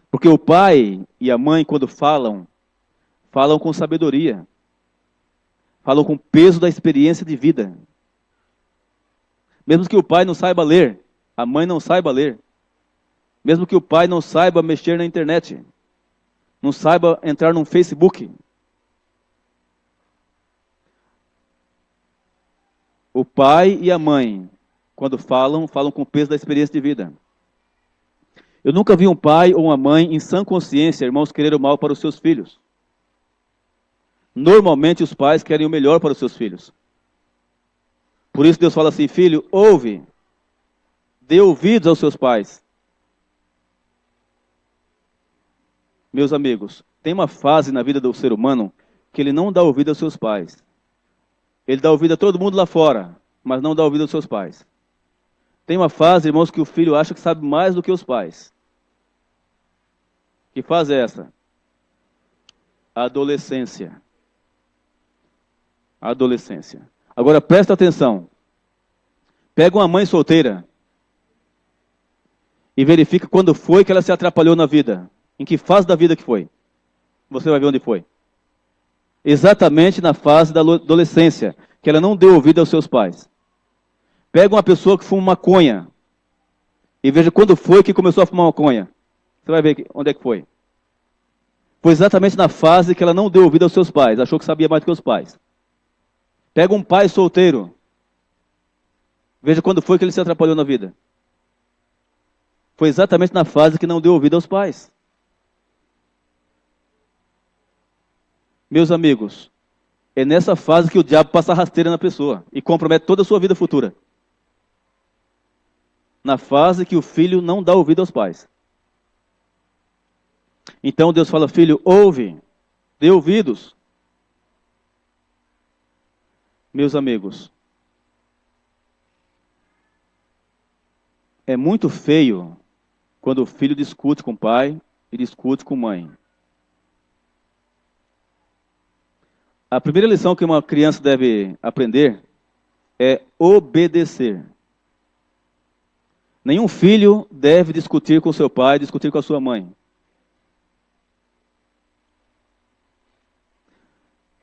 [SPEAKER 10] Porque o pai e a mãe, quando falam com sabedoria. Falam com peso da experiência de vida. Mesmo que o pai não saiba ler, a mãe não saiba ler. Mesmo que o pai não saiba mexer na internet, não saiba entrar no Facebook. O pai e a mãe, quando falam com o peso da experiência de vida. Eu nunca vi um pai ou uma mãe em sã consciência, irmãos, querer o mal para os seus filhos. Normalmente os pais querem o melhor para os seus filhos. Por isso Deus fala assim, filho, ouve, dê ouvidos aos seus pais. Meus amigos, tem uma fase na vida do ser humano que ele não dá ouvido aos seus pais. Ele dá ouvido a todo mundo lá fora, mas não dá ouvido aos seus pais. Tem uma fase, irmãos, que o filho acha que sabe mais do que os pais. Que fase é essa? A adolescência. A adolescência. Agora presta atenção. Pega uma mãe solteira e verifica quando foi que ela se atrapalhou na vida. Em que fase da vida que foi? Você vai ver onde foi. Exatamente na fase da adolescência, que ela não deu ouvido aos seus pais. Pega uma pessoa que fuma maconha e veja quando foi que começou a fumar maconha. Você vai ver onde é que foi. Foi exatamente na fase que ela não deu ouvido aos seus pais, achou que sabia mais do que os pais. Pega um pai solteiro, veja quando foi que ele se atrapalhou na vida. Foi exatamente na fase que não deu ouvido aos pais. Meus amigos, é nessa fase que o diabo passa a rasteira na pessoa e compromete toda a sua vida futura. Na fase que o filho não dá ouvido aos pais. Então Deus fala, filho, ouve, dê ouvidos. Meus amigos, é muito feio quando o filho discute com o pai e discute com a mãe. A primeira lição que uma criança deve aprender é obedecer. Nenhum filho deve discutir com seu pai, discutir com a sua mãe.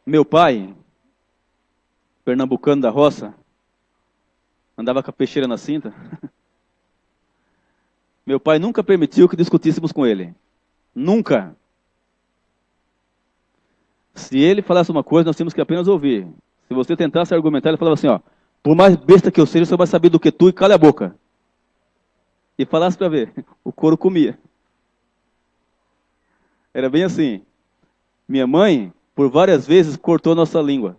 [SPEAKER 10] Meu pai, pernambucano da roça, andava com a peixeira na cinta. Meu pai nunca permitiu que discutíssemos com ele. Nunca. Se ele falasse uma coisa, nós tínhamos que apenas ouvir. Se você tentasse argumentar, ele falava assim, ó, por mais besta que eu seja, você vai saber do que tu e cala a boca. E falasse para ver, o couro comia. Era bem assim. Minha mãe, por várias vezes, cortou nossa língua.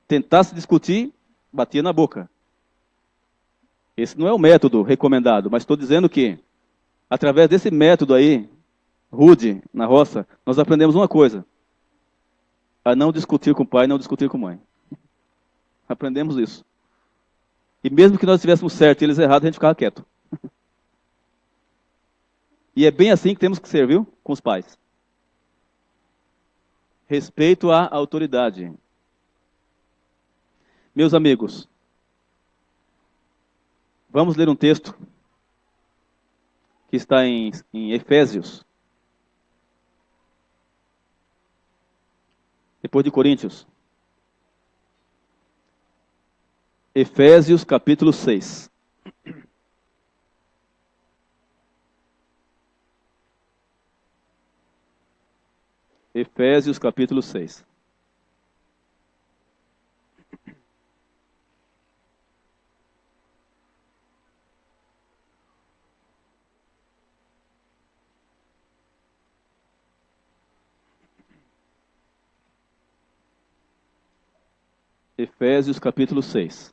[SPEAKER 10] Tentasse discutir, batia na boca. Esse não é o método recomendado, mas estou dizendo que, através desse método aí, rude, na roça, nós aprendemos uma coisa. A não discutir com o pai, não discutir com a mãe. Aprendemos isso. E mesmo que nós estivéssemos certos e eles errados, a gente ficava quieto. E é bem assim que temos que ser, viu? Com os pais. Respeito à autoridade. Meus amigos, vamos ler um texto que está em Efésios. Depois de Coríntios. Efésios capítulo 6. Efésios capítulo 6. Efésios capítulo 6.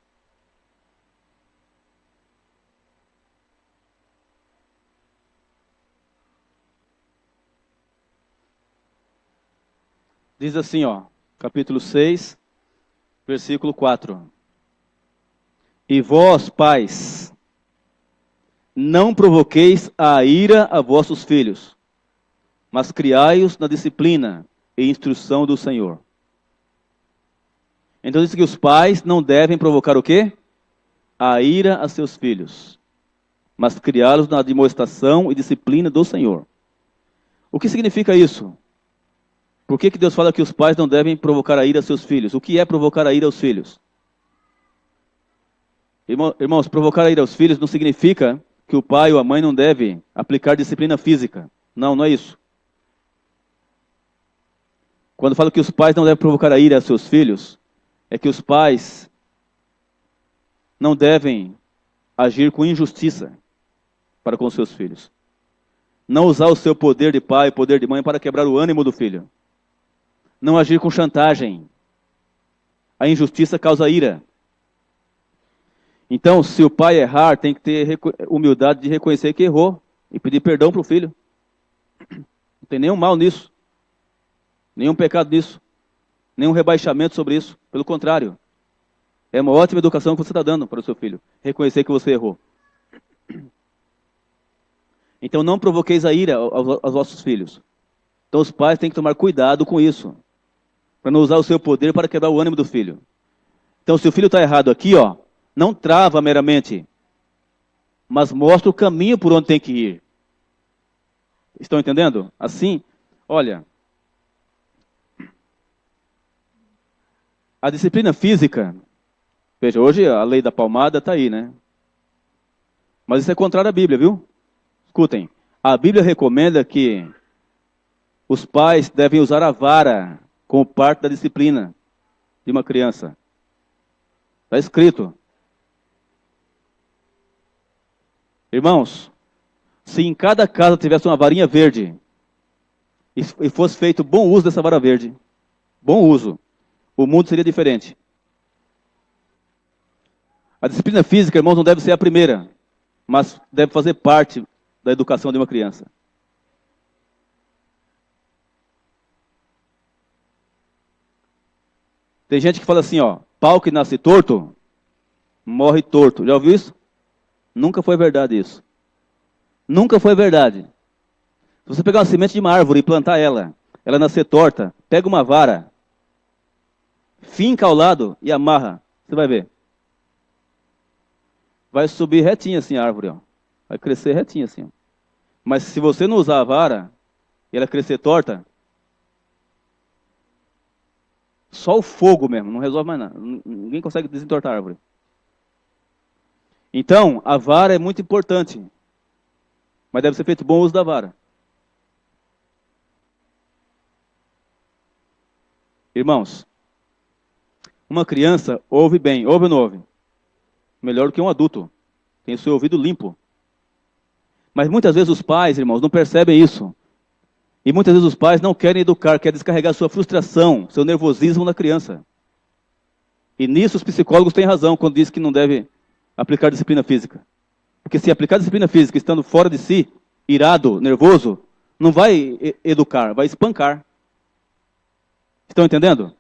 [SPEAKER 10] Diz assim, ó, capítulo 6, versículo 4. E vós, pais, não provoqueis a ira a vossos filhos, mas criai-os na disciplina e instrução do Senhor. Então diz que os pais não devem provocar o quê? A ira a seus filhos, mas criá-los na admoestação e disciplina do Senhor. O que significa isso? Por que Deus fala que os pais não devem provocar a ira a seus filhos? O que é provocar a ira aos filhos? Irmãos, provocar a ira aos filhos não significa que o pai ou a mãe não deve aplicar disciplina física. Não, não é isso. Quando falo que os pais não devem provocar a ira a seus filhos, é que os pais não devem agir com injustiça para com seus filhos. Não usar o seu poder de pai, poder de mãe para quebrar o ânimo do filho. Não agir com chantagem. A injustiça causa ira. Então, se o pai errar, tem que ter humildade de reconhecer que errou e pedir perdão para o filho. Não tem nenhum mal nisso. Nenhum pecado nisso. Nenhum rebaixamento sobre isso. Pelo contrário. É uma ótima educação que você está dando para o seu filho. Reconhecer que você errou. Então, não provoqueis a ira aos vossos filhos. Então, os pais têm que tomar cuidado com isso. Para não usar o seu poder para quebrar o ânimo do filho. Então, se o filho está errado aqui, ó, não trava meramente, mas mostra o caminho por onde tem que ir. Estão entendendo? Assim, olha, a disciplina física, veja, hoje a lei da palmada está aí, né? Mas isso é contrário à Bíblia, viu? Escutem, a Bíblia recomenda que os pais devem usar a vara como parte da disciplina de uma criança. Está escrito. Irmãos, se em cada casa tivesse uma varinha verde e fosse feito bom uso dessa vara verde, bom uso, o mundo seria diferente. A disciplina física, irmãos, não deve ser a primeira, mas deve fazer parte da educação de uma criança. Tem gente que fala assim, ó, pau que nasce torto, morre torto. Já ouviu isso? Nunca foi verdade isso. Nunca foi verdade. Se você pegar uma semente de uma árvore e plantar ela nascer torta, pega uma vara, finca ao lado e amarra. Você vai ver. Vai subir retinha assim a árvore, ó. Vai crescer retinha assim, ó. Mas se você não usar a vara e ela crescer torta, só o fogo mesmo, não resolve mais nada. Ninguém consegue desentortar a árvore. Então, a vara é muito importante. Mas deve ser feito bom uso da vara. Irmãos, uma criança ouve bem, ouve ou não ouve? Melhor do que um adulto. Tem o seu ouvido limpo. Mas muitas vezes os pais, irmãos, não percebem isso. E muitas vezes os pais não querem educar, querem descarregar sua frustração, seu nervosismo na criança. E nisso os psicólogos têm razão quando dizem que não deve aplicar disciplina física. Porque se aplicar disciplina física estando fora de si, irado, nervoso, não vai educar, vai espancar. Estão entendendo?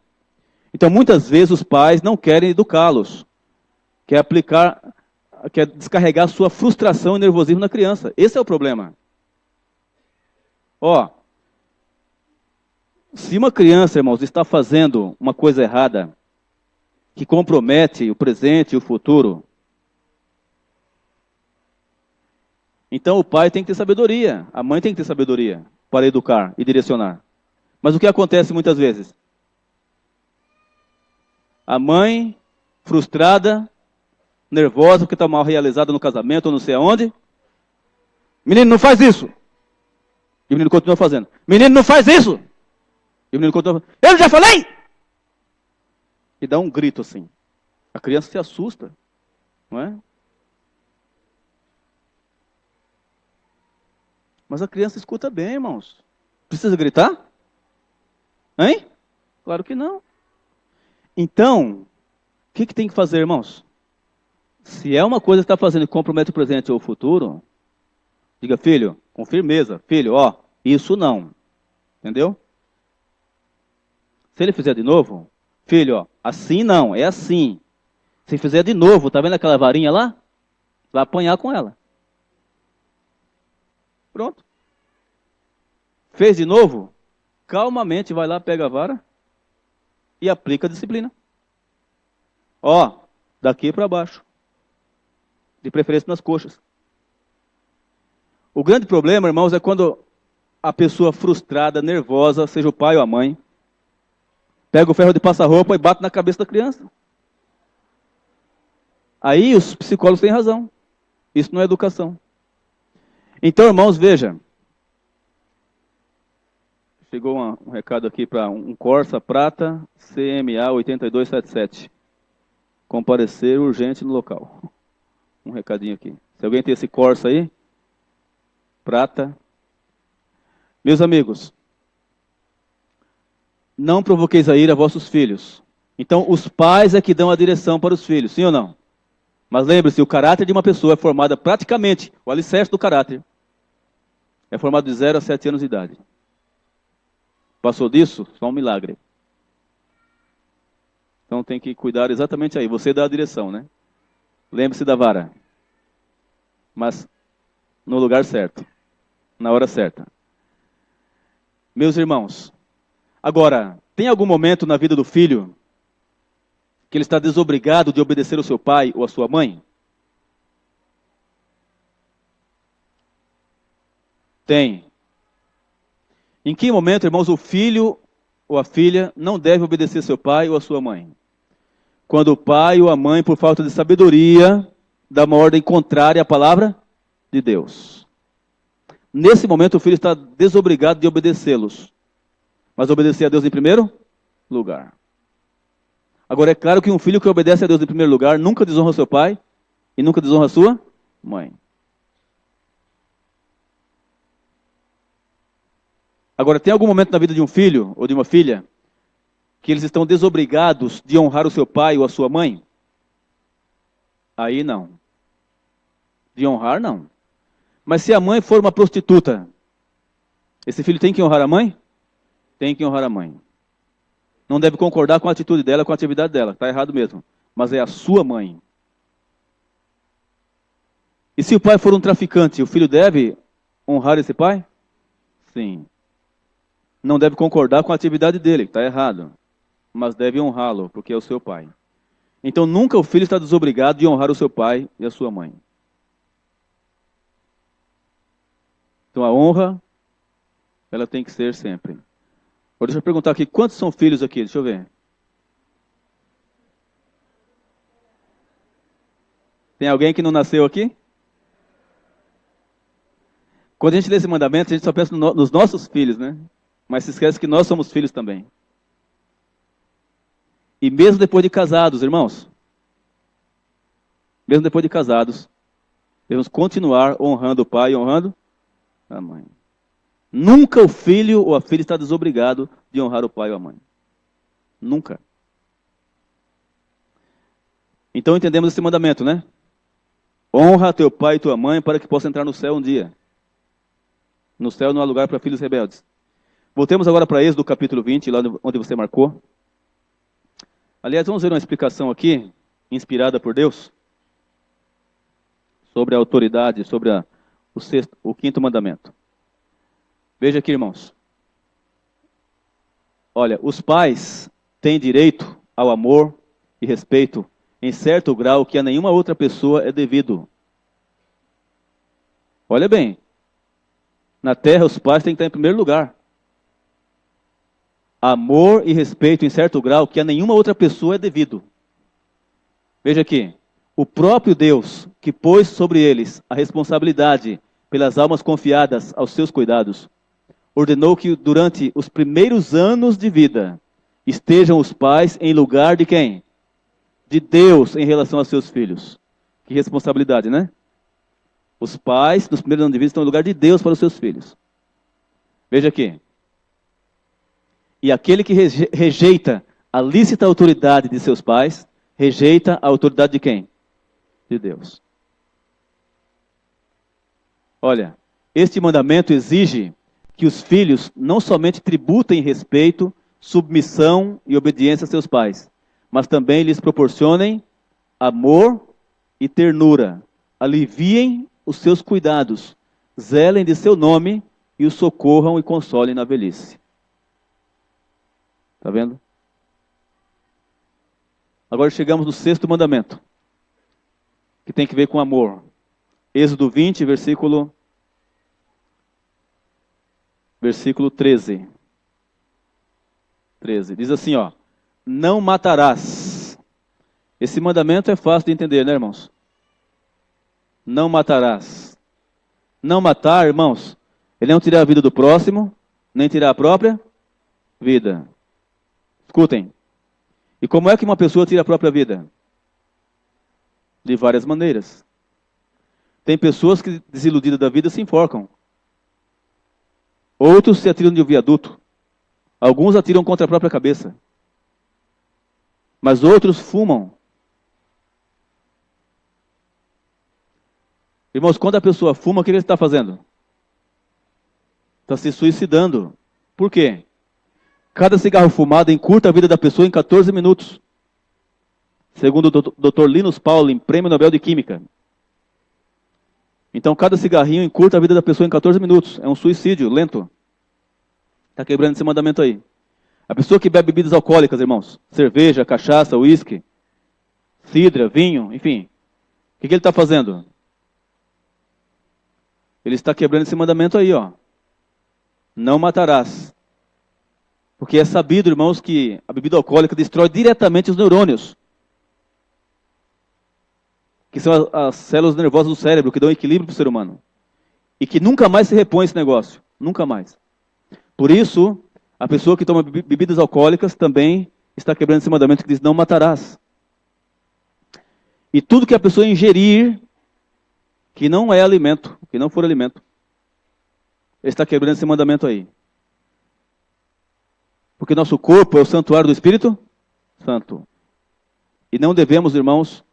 [SPEAKER 10] Então muitas vezes os pais não querem educá-los. Quer descarregar sua frustração e nervosismo na criança. Esse é o problema. Ó, se uma criança, irmãos, está fazendo uma coisa errada, que compromete o presente e o futuro, então o pai tem que ter sabedoria, a mãe tem que ter sabedoria para educar e direcionar. Mas o que acontece muitas vezes? A mãe, frustrada, nervosa porque está mal realizada no casamento ou não sei aonde. Menino, não faz isso. E o menino continua fazendo. Menino, não faz isso. E o menino contou, eu já falei! E dá um grito assim. A criança se assusta, não é? Mas a criança escuta bem, irmãos. Precisa gritar? Hein? Claro que não. Então, o que tem que fazer, irmãos? Se é uma coisa que está fazendo que compromete o presente ou o futuro, diga, filho, com firmeza, filho, ó, isso não. Entendeu? Se ele fizer de novo, filho, ó, assim não, é assim. Se fizer de novo, tá vendo aquela varinha lá? Vai apanhar com ela. Pronto. Fez de novo? Calmamente vai lá, pega a vara e aplica a disciplina. Ó, daqui para baixo. De preferência nas coxas. O grande problema, irmãos, é quando a pessoa frustrada, nervosa, seja o pai ou a mãe, pega o ferro de passar roupa e bate na cabeça da criança. Aí os psicólogos têm razão. Isso não é educação. Então, irmãos, veja. Chegou um recado aqui para um Corsa Prata CMA 8277. Comparecer urgente no local. Um recadinho aqui. Se alguém tem esse Corsa aí, Prata. Meus amigos, não provoqueis a ira a vossos filhos. Então, os pais é que dão a direção para os filhos, sim ou não? Mas lembre-se, o caráter de uma pessoa é formado praticamente, o alicerce do caráter, é formado de 0 a 7 anos de idade. Passou disso, só um milagre. Então tem que cuidar exatamente aí. Você dá a direção, né? Lembre-se da vara. Mas no lugar certo. Na hora certa. Meus irmãos, agora, tem algum momento na vida do filho que ele está desobrigado de obedecer ao seu pai ou à sua mãe? Tem. Em que momento, irmãos, o filho ou a filha não deve obedecer seu pai ou a sua mãe? Quando o pai ou a mãe, por falta de sabedoria, dá uma ordem contrária à palavra de Deus. Nesse momento, o filho está desobrigado de obedecê-los. Mas obedecer a Deus em primeiro lugar. Agora, é claro que um filho que obedece a Deus em primeiro lugar nunca desonra seu pai e nunca desonra sua mãe. Agora, tem algum momento na vida de um filho ou de uma filha que eles estão desobrigados de honrar o seu pai ou a sua mãe? Aí não. De honrar, não. Mas se a mãe for uma prostituta, esse filho tem que honrar a mãe? Tem que honrar a mãe. Não deve concordar com a atitude dela, com a atividade dela. Está errado mesmo. Mas é a sua mãe. E se o pai for um traficante, o filho deve honrar esse pai? Sim. Não deve concordar com a atividade dele, está errado. Mas deve honrá-lo, porque é o seu pai. Então nunca o filho está desobrigado de honrar o seu pai e a sua mãe. Então a honra, ela tem que ser sempre. Agora deixa eu perguntar aqui, quantos são filhos aqui? Deixa eu ver. Tem alguém que não nasceu aqui? Quando a gente lê esse mandamento, a gente só pensa nos nossos filhos, né? Mas se esquece que nós somos filhos também. E mesmo depois de casados, irmãos, mesmo depois de casados, devemos continuar honrando o pai e honrando a mãe. Nunca o filho ou a filha está desobrigado de honrar o pai ou a mãe. Nunca. Então entendemos esse mandamento, né? Honra teu pai e tua mãe para que possa entrar no céu um dia. No céu não há lugar para filhos rebeldes. Voltemos agora para Êxodo capítulo 20, lá onde você marcou. Aliás, vamos ver uma explicação aqui, inspirada por Deus, sobre a autoridade, sobre o quinto mandamento. Veja aqui, irmãos. Olha, os pais têm direito ao amor e respeito em certo grau que a nenhuma outra pessoa é devido. Olha bem, na terra os pais têm que estar em primeiro lugar. Amor e respeito em certo grau que a nenhuma outra pessoa é devido. Veja aqui, o próprio Deus que pôs sobre eles a responsabilidade pelas almas confiadas aos seus cuidados, ordenou que durante os primeiros anos de vida estejam os pais em lugar de quem? De Deus em relação aos seus filhos. Que responsabilidade, né? Os pais, nos primeiros anos de vida, estão em lugar de Deus para os seus filhos. Veja aqui. E aquele que rejeita a lícita autoridade de seus pais, rejeita a autoridade de quem? De Deus. Olha, este mandamento exige que os filhos não somente tributem respeito, submissão e obediência a seus pais, mas também lhes proporcionem amor e ternura, aliviem os seus cuidados, zelem de seu nome e os socorram e consolem na velhice. Está vendo? Agora chegamos no 6º mandamento, que tem que ver com amor. Êxodo 20, versículo 13. Diz assim, ó: não matarás. Esse mandamento é fácil de entender, né, irmãos? Não matarás. Não matar, irmãos, ele não tirar a vida do próximo, nem tirar a própria vida. Escutem. E como é que uma pessoa tira a própria vida? De várias maneiras. Tem pessoas que, desiludidas da vida, se enforcam. Outros se atiram de um viaduto. Alguns atiram contra a própria cabeça. Mas outros fumam. Irmãos, quando a pessoa fuma, o que ele está fazendo? Está se suicidando. Por quê? Cada cigarro fumado encurta a vida da pessoa em 14 minutos. Segundo o Dr. Linus Pauling, Prêmio Nobel de Química. Então, cada cigarrinho encurta a vida da pessoa em 14 minutos. É um suicídio lento. Está quebrando esse mandamento aí. A pessoa que bebe bebidas alcoólicas, irmãos, cerveja, cachaça, uísque, cidra, vinho, enfim. O que ele está fazendo? Ele está quebrando esse mandamento aí, ó. Não matarás. Porque é sabido, irmãos, que a bebida alcoólica destrói diretamente os neurônios. Que são as células nervosas do cérebro, que dão equilíbrio para o ser humano. E que nunca mais se repõe esse negócio. Nunca mais. Por isso, a pessoa que toma bebidas alcoólicas também está quebrando esse mandamento que diz: não matarás. E tudo que a pessoa ingerir, que não é alimento, que não for alimento, ele está quebrando esse mandamento aí. Porque nosso corpo é o santuário do Espírito Santo. E não devemos, irmãos,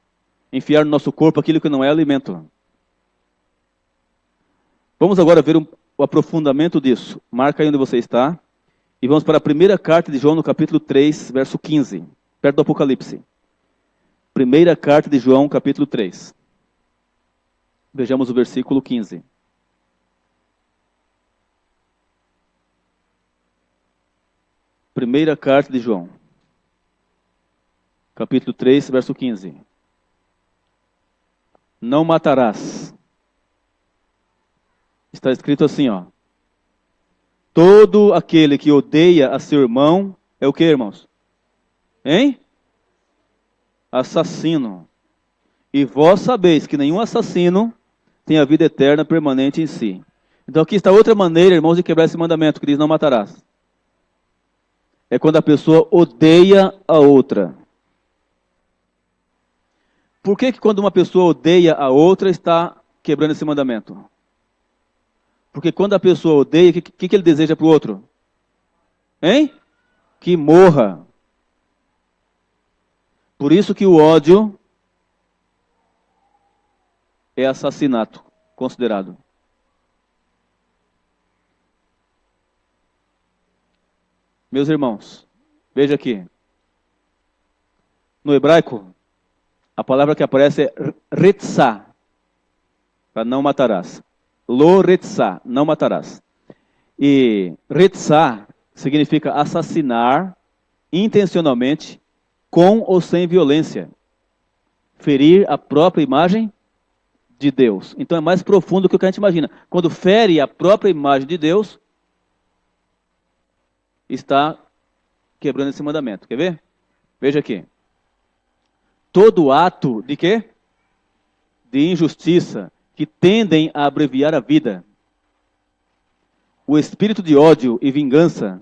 [SPEAKER 10] enfiar no nosso corpo aquilo que não é alimento. Vamos agora ver o aprofundamento disso. Marca aí onde você está. E vamos para a primeira carta de João, no capítulo 3, verso 15. Perto do Apocalipse. Primeira carta de João, capítulo 3. Vejamos o versículo 15. Primeira carta de João, capítulo 3, verso 15. Não matarás. Está escrito assim, ó. Todo aquele que odeia a seu irmão é o que, irmãos? Hein? Assassino. E vós sabeis que nenhum assassino tem a vida eterna permanente em si. Então aqui está outra maneira, irmãos, de quebrar esse mandamento que diz: não matarás. É quando a pessoa odeia a outra. Por que quando uma pessoa odeia a outra está quebrando esse mandamento? Porque quando a pessoa odeia, o que ele deseja para o outro? Hein? Que morra. Por isso que o ódio é assassinato considerado. Meus irmãos, veja aqui. No hebraico, a palavra que aparece é retzá, para não matarás. Lo retzá, não matarás. E retzá significa assassinar intencionalmente, com ou sem violência. Ferir a própria imagem de Deus. Então é mais profundo do que o que a gente imagina. Quando fere a própria imagem de Deus, está quebrando esse mandamento. Quer ver? Veja aqui. Todo ato de quê? De injustiça que tendem a abreviar a vida. o espírito de ódio e vingança,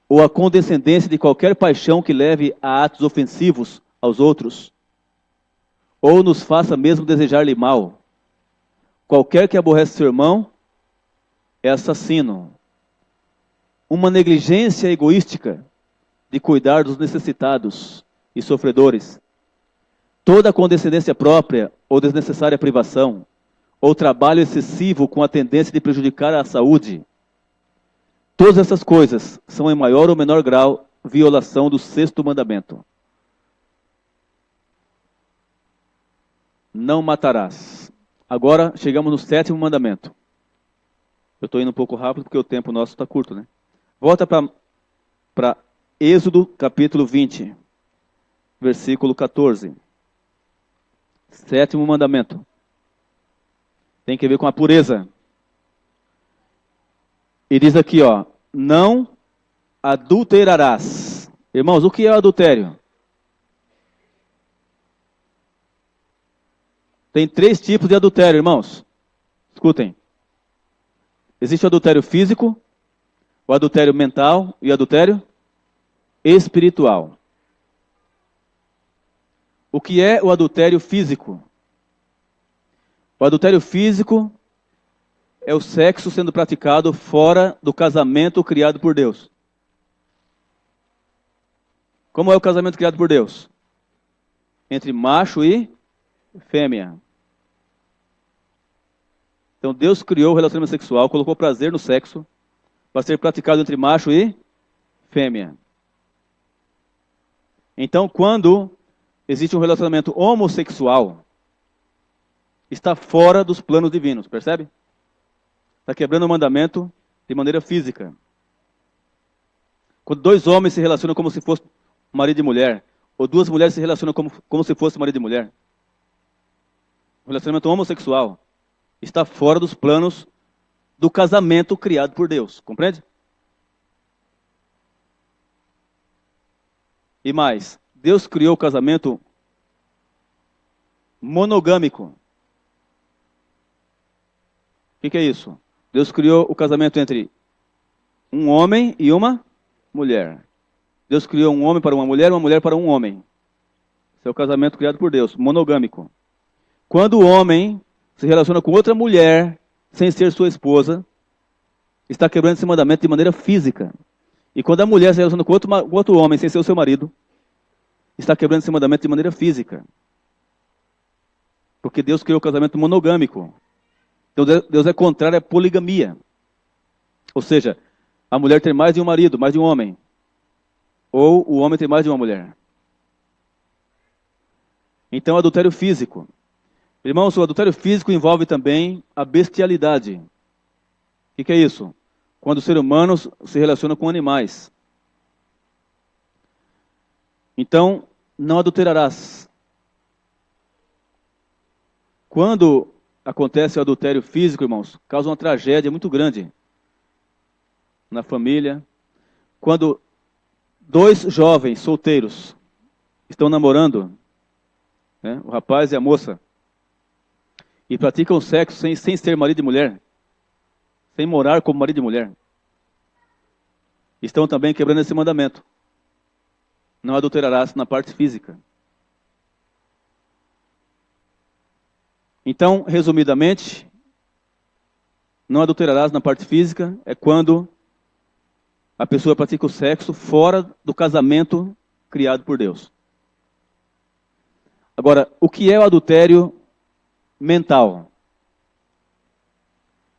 [SPEAKER 10] ou a condescendência de qualquer paixão que leve a atos ofensivos aos outros, ou nos faça mesmo desejar-lhe mal. Qualquer que aborrece seu irmão é assassino. Uma negligência egoística de cuidar dos necessitados e sofredores. Toda condescendência própria ou desnecessária privação, ou trabalho excessivo com a tendência de prejudicar a saúde. Todas essas coisas são em maior ou menor grau violação do 6º mandamento. Não matarás. Agora chegamos no 7º mandamento. Eu estou indo um pouco rápido porque o tempo nosso está curto, né? Volta para Êxodo capítulo 20, versículo 14. 7º mandamento. Tem que ver com a pureza. E diz aqui, ó, não adulterarás. Irmãos, o que é o adultério? Tem 3 tipos de adultério, irmãos. Escutem. Existe o adultério físico, o adultério mental e o adultério espiritual. O que é o adultério físico? O adultério físico é o sexo sendo praticado fora do casamento criado por Deus. Como é o casamento criado por Deus? Entre macho e fêmea. Então Deus criou o relacionamento sexual, colocou prazer no sexo, para ser praticado entre macho e fêmea. Então, quando existe um relacionamento homossexual, está fora dos planos divinos, percebe? Está quebrando o mandamento de maneira física. Quando 2 homens se relacionam como se fosse marido e mulher, ou 2 mulheres se relacionam como se fosse marido e mulher, o relacionamento homossexual está fora dos planos do casamento criado por Deus, compreende? E mais, Deus criou o casamento monogâmico. O que é isso? Deus criou o casamento entre um homem e uma mulher. Deus criou um homem para uma mulher para um homem. Esse é o casamento criado por Deus, monogâmico. Quando o homem se relaciona com outra mulher, sem ser sua esposa, está quebrando esse mandamento de maneira física. E quando a mulher se relaciona com outro homem, sem ser o seu marido, está quebrando esse mandamento de maneira física. Porque Deus criou o casamento monogâmico. Então Deus é contrário à poligamia. Ou seja, a mulher ter mais de um marido, mais de um homem. Ou o homem ter mais de uma mulher. Então, adultério físico. Irmãos, o adultério físico envolve também a bestialidade. O que é isso? Quando o ser humano se relaciona com animais. Então, não adulterarás. Quando acontece o adultério físico, irmãos, causa uma tragédia muito grande na família. Quando 2 jovens solteiros estão namorando, né, o rapaz e a moça, e praticam sexo sem ser marido e mulher, sem morar como marido e mulher, estão também quebrando esse mandamento. Não adulterarás na parte física. Então, resumidamente, não adulterarás na parte física é quando a pessoa pratica o sexo fora do casamento criado por Deus. Agora, o que é o adultério mental?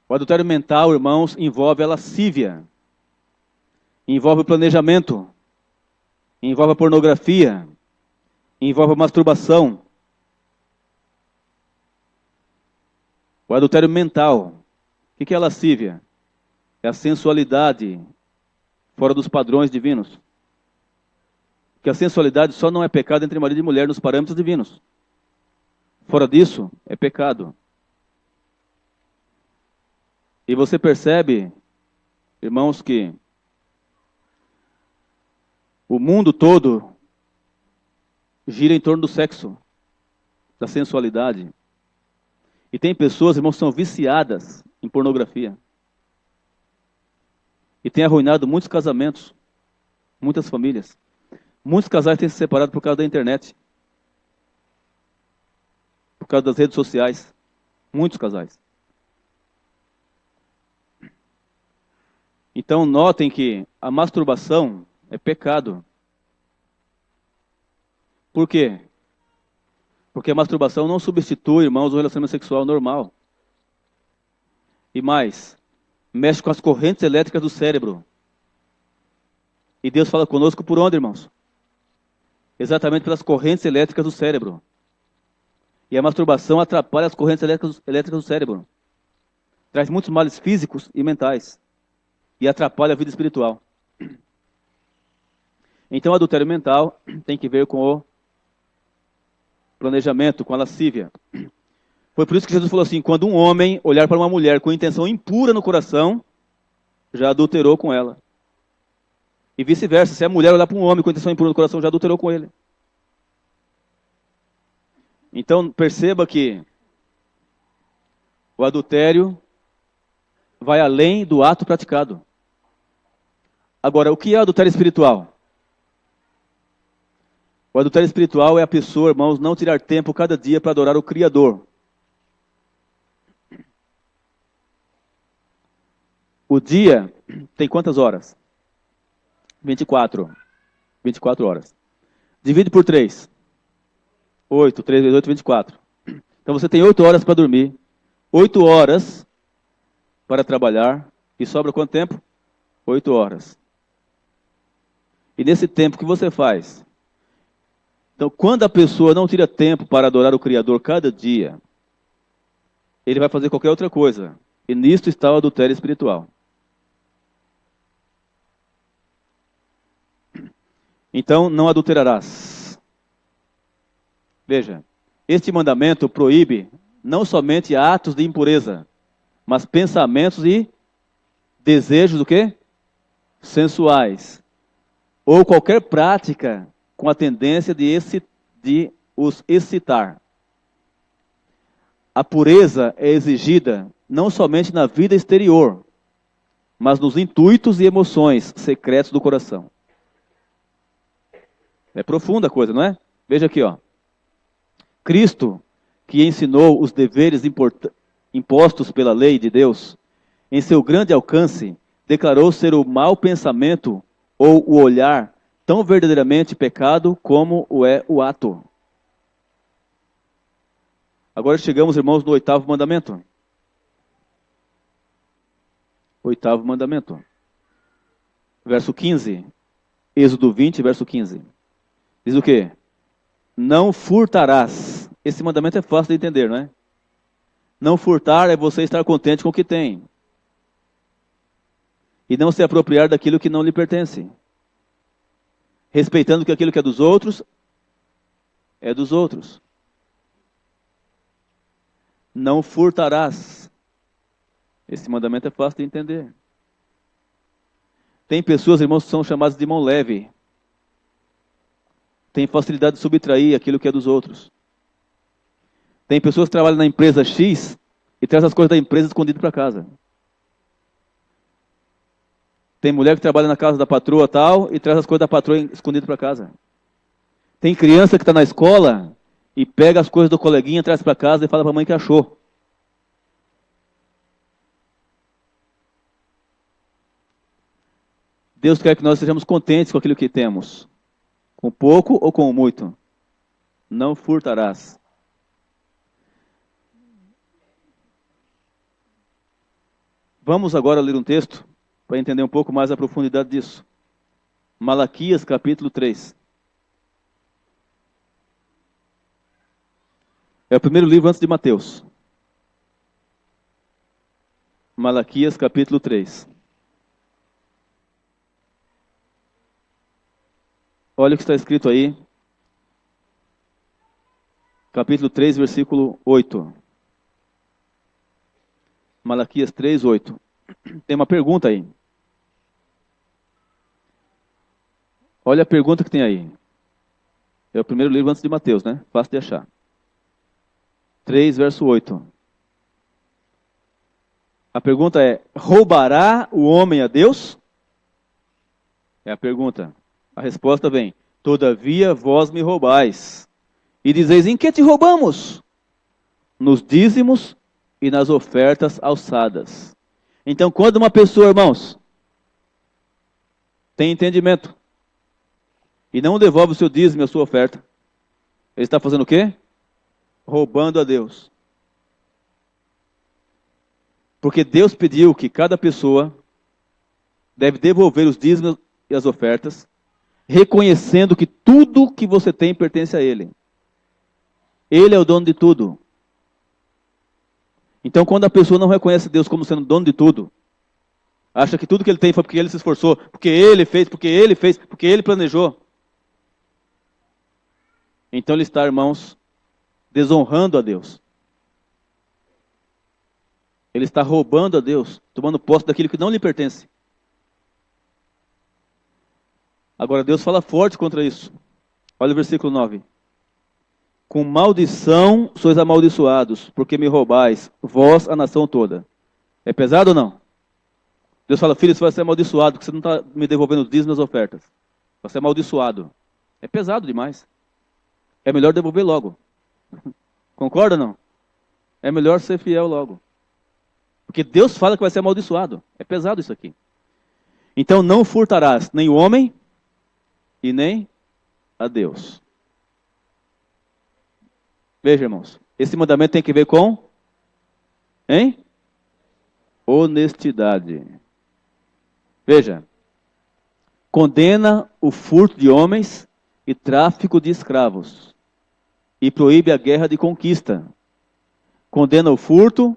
[SPEAKER 10] O adultério mental, irmãos, envolve a lascívia, envolve o planejamento, envolve a pornografia, envolve a masturbação. O adultério mental. O que é a lascívia? É a sensualidade fora dos padrões divinos. Porque a sensualidade só não é pecado entre marido e mulher nos parâmetros divinos. Fora disso, é pecado. E você percebe, irmãos, que o mundo todo gira em torno do sexo, da sensualidade. E tem pessoas, irmãos, que são viciadas em pornografia. E tem arruinado muitos casamentos, muitas famílias. Muitos casais têm se separado por causa da internet. Por causa das redes sociais. Muitos casais. Então notem que a masturbação é pecado. Por quê? Porque a masturbação não substitui, irmãos, o relacionamento sexual normal. E mais, mexe com as correntes elétricas do cérebro. E Deus fala conosco por onde, irmãos? Exatamente pelas correntes elétricas do cérebro. E a masturbação atrapalha as correntes elétricas do cérebro. Traz muitos males físicos e mentais. E atrapalha a vida espiritual. Então, o adultério mental tem que ver com o planejamento, com a lascívia. Foi por isso que Jesus falou assim, quando um homem olhar para uma mulher com intenção impura no coração, já adulterou com ela. E vice-versa, se a mulher olhar para um homem com intenção impura no coração, já adulterou com ele. Então, perceba que o adultério vai além do ato praticado. Agora, o que é adultério espiritual? O adultério espiritual é a pessoa, irmãos, não tirar tempo cada dia para adorar o Criador. O dia tem quantas horas? 24. 24 horas. Divide por 3. 8. 3 vezes 8, 24. Então você tem 8 horas para dormir. 8 horas para trabalhar. E sobra quanto tempo? 8 horas. E nesse tempo que você faz? Então, quando a pessoa não tira tempo para adorar o Criador cada dia, ele vai fazer qualquer outra coisa. E nisto está o adultério espiritual. Então, não adulterarás. Veja, este mandamento proíbe não somente atos de impureza, mas pensamentos e desejos do quê? Sensuais. Ou qualquer prática com a tendência de os excitar. A pureza é exigida não somente na vida exterior, mas nos intuitos e emoções secretos do coração. É profunda a coisa, não é? Veja aqui, ó. Cristo, que ensinou os deveres impostos pela lei de Deus, em seu grande alcance, declarou ser o mau pensamento ou o olhar tão verdadeiramente pecado como o é o ato. Agora chegamos, irmãos, no 8º mandamento. 8º mandamento. Verso 15. Êxodo 20, verso 15. Diz o quê? Não furtarás. Esse mandamento é fácil de entender, não é? Não furtar é você estar contente com o que tem. E não se apropriar daquilo que não lhe pertence. Respeitando que aquilo que é dos outros, é dos outros. Não furtarás. Esse mandamento é fácil de entender. Tem pessoas, irmãos, que são chamadas de mão leve. Tem facilidade de subtrair aquilo que é dos outros. Tem pessoas que trabalham na empresa X e trazem as coisas da empresa escondidas para casa. Tem mulher que trabalha na casa da patroa tal e traz as coisas da patroa escondidas para casa. Tem criança que está na escola e pega as coisas do coleguinha, traz para casa e fala para a mãe que achou. Deus quer que nós sejamos contentes com aquilo que temos. Com pouco ou com muito. Não furtarás. Vamos agora ler um texto para entender um pouco mais a profundidade disso. Malaquias, capítulo 3. É o primeiro livro antes de Mateus. Malaquias, capítulo 3. Olha o que está escrito aí. Capítulo 3, versículo 8. Malaquias 3, 8. Tem uma pergunta aí. Olha a pergunta que tem aí. É o primeiro livro antes de Mateus, né? Fácil de achar. 3, verso 8. A pergunta é: roubará o homem a Deus? É a pergunta. A resposta vem: todavia vós me roubais. E dizeis: em que te roubamos? Nos dízimos e nas ofertas alçadas. Então, quando uma pessoa, irmãos, tem entendimento e não devolve o seu dízimo e a sua oferta, ele está fazendo o quê? Roubando a Deus. Porque Deus pediu que cada pessoa deve devolver os dízimos e as ofertas, reconhecendo que tudo que você tem pertence a Ele. Ele é o dono de tudo. Então, quando a pessoa não reconhece Deus como sendo dono de tudo, acha que tudo que ele tem foi porque ele se esforçou, porque ele fez, porque ele planejou. Então ele está, irmãos, desonrando a Deus. Ele está roubando a Deus, tomando posse daquilo que não lhe pertence. Agora Deus fala forte contra isso. Olha o versículo 9. Com maldição sois amaldiçoados, porque me roubais, vós, a nação toda. É pesado ou não? Deus fala: filho, você vai ser amaldiçoado, porque você não está me devolvendo os dízimos e as ofertas. Vai ser amaldiçoado. É pesado demais. É melhor devolver logo. Concorda ou não? É melhor ser fiel logo. Porque Deus fala que vai ser amaldiçoado. É pesado isso aqui. Então não furtarás nem o homem e nem a Deus. Veja, irmãos, esse mandamento tem que ver com honestidade. Veja, condena o furto de homens e tráfico de escravos e proíbe a guerra de conquista. Condena o furto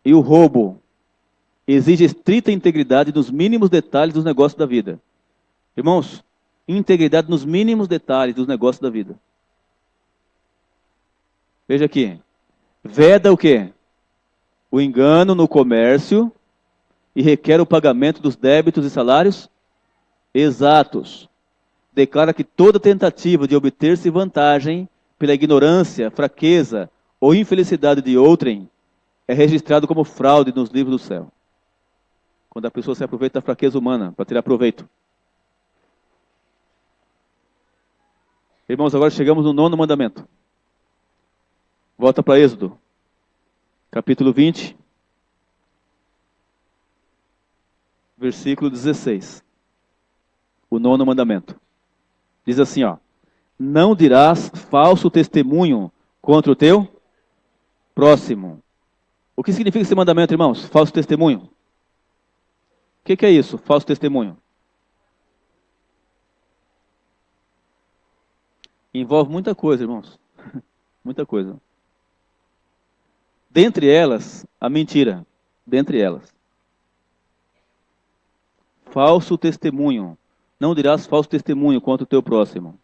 [SPEAKER 10] e o roubo. Exige estrita integridade nos mínimos detalhes dos negócios da vida. Irmãos, integridade nos mínimos detalhes dos negócios da vida. Veja aqui. Veda o quê? O engano no comércio e requer o pagamento dos débitos e salários exatos. Declara que toda tentativa de obter-se vantagem pela ignorância, fraqueza ou infelicidade de outrem é registrado como fraude nos livros do céu. Quando a pessoa se aproveita da fraqueza humana para tirar proveito. Irmãos, agora chegamos no 9º mandamento. Volta para Êxodo, capítulo 20, versículo 16. O 9º mandamento. Diz assim, ó: não dirás falso testemunho contra o teu próximo. O que significa esse mandamento, irmãos? Falso testemunho. O que é isso, falso testemunho? Envolve muita coisa, irmãos. Muita coisa. Dentre elas, a mentira. Dentre elas. Falso testemunho. Não dirás falso testemunho contra o teu próximo.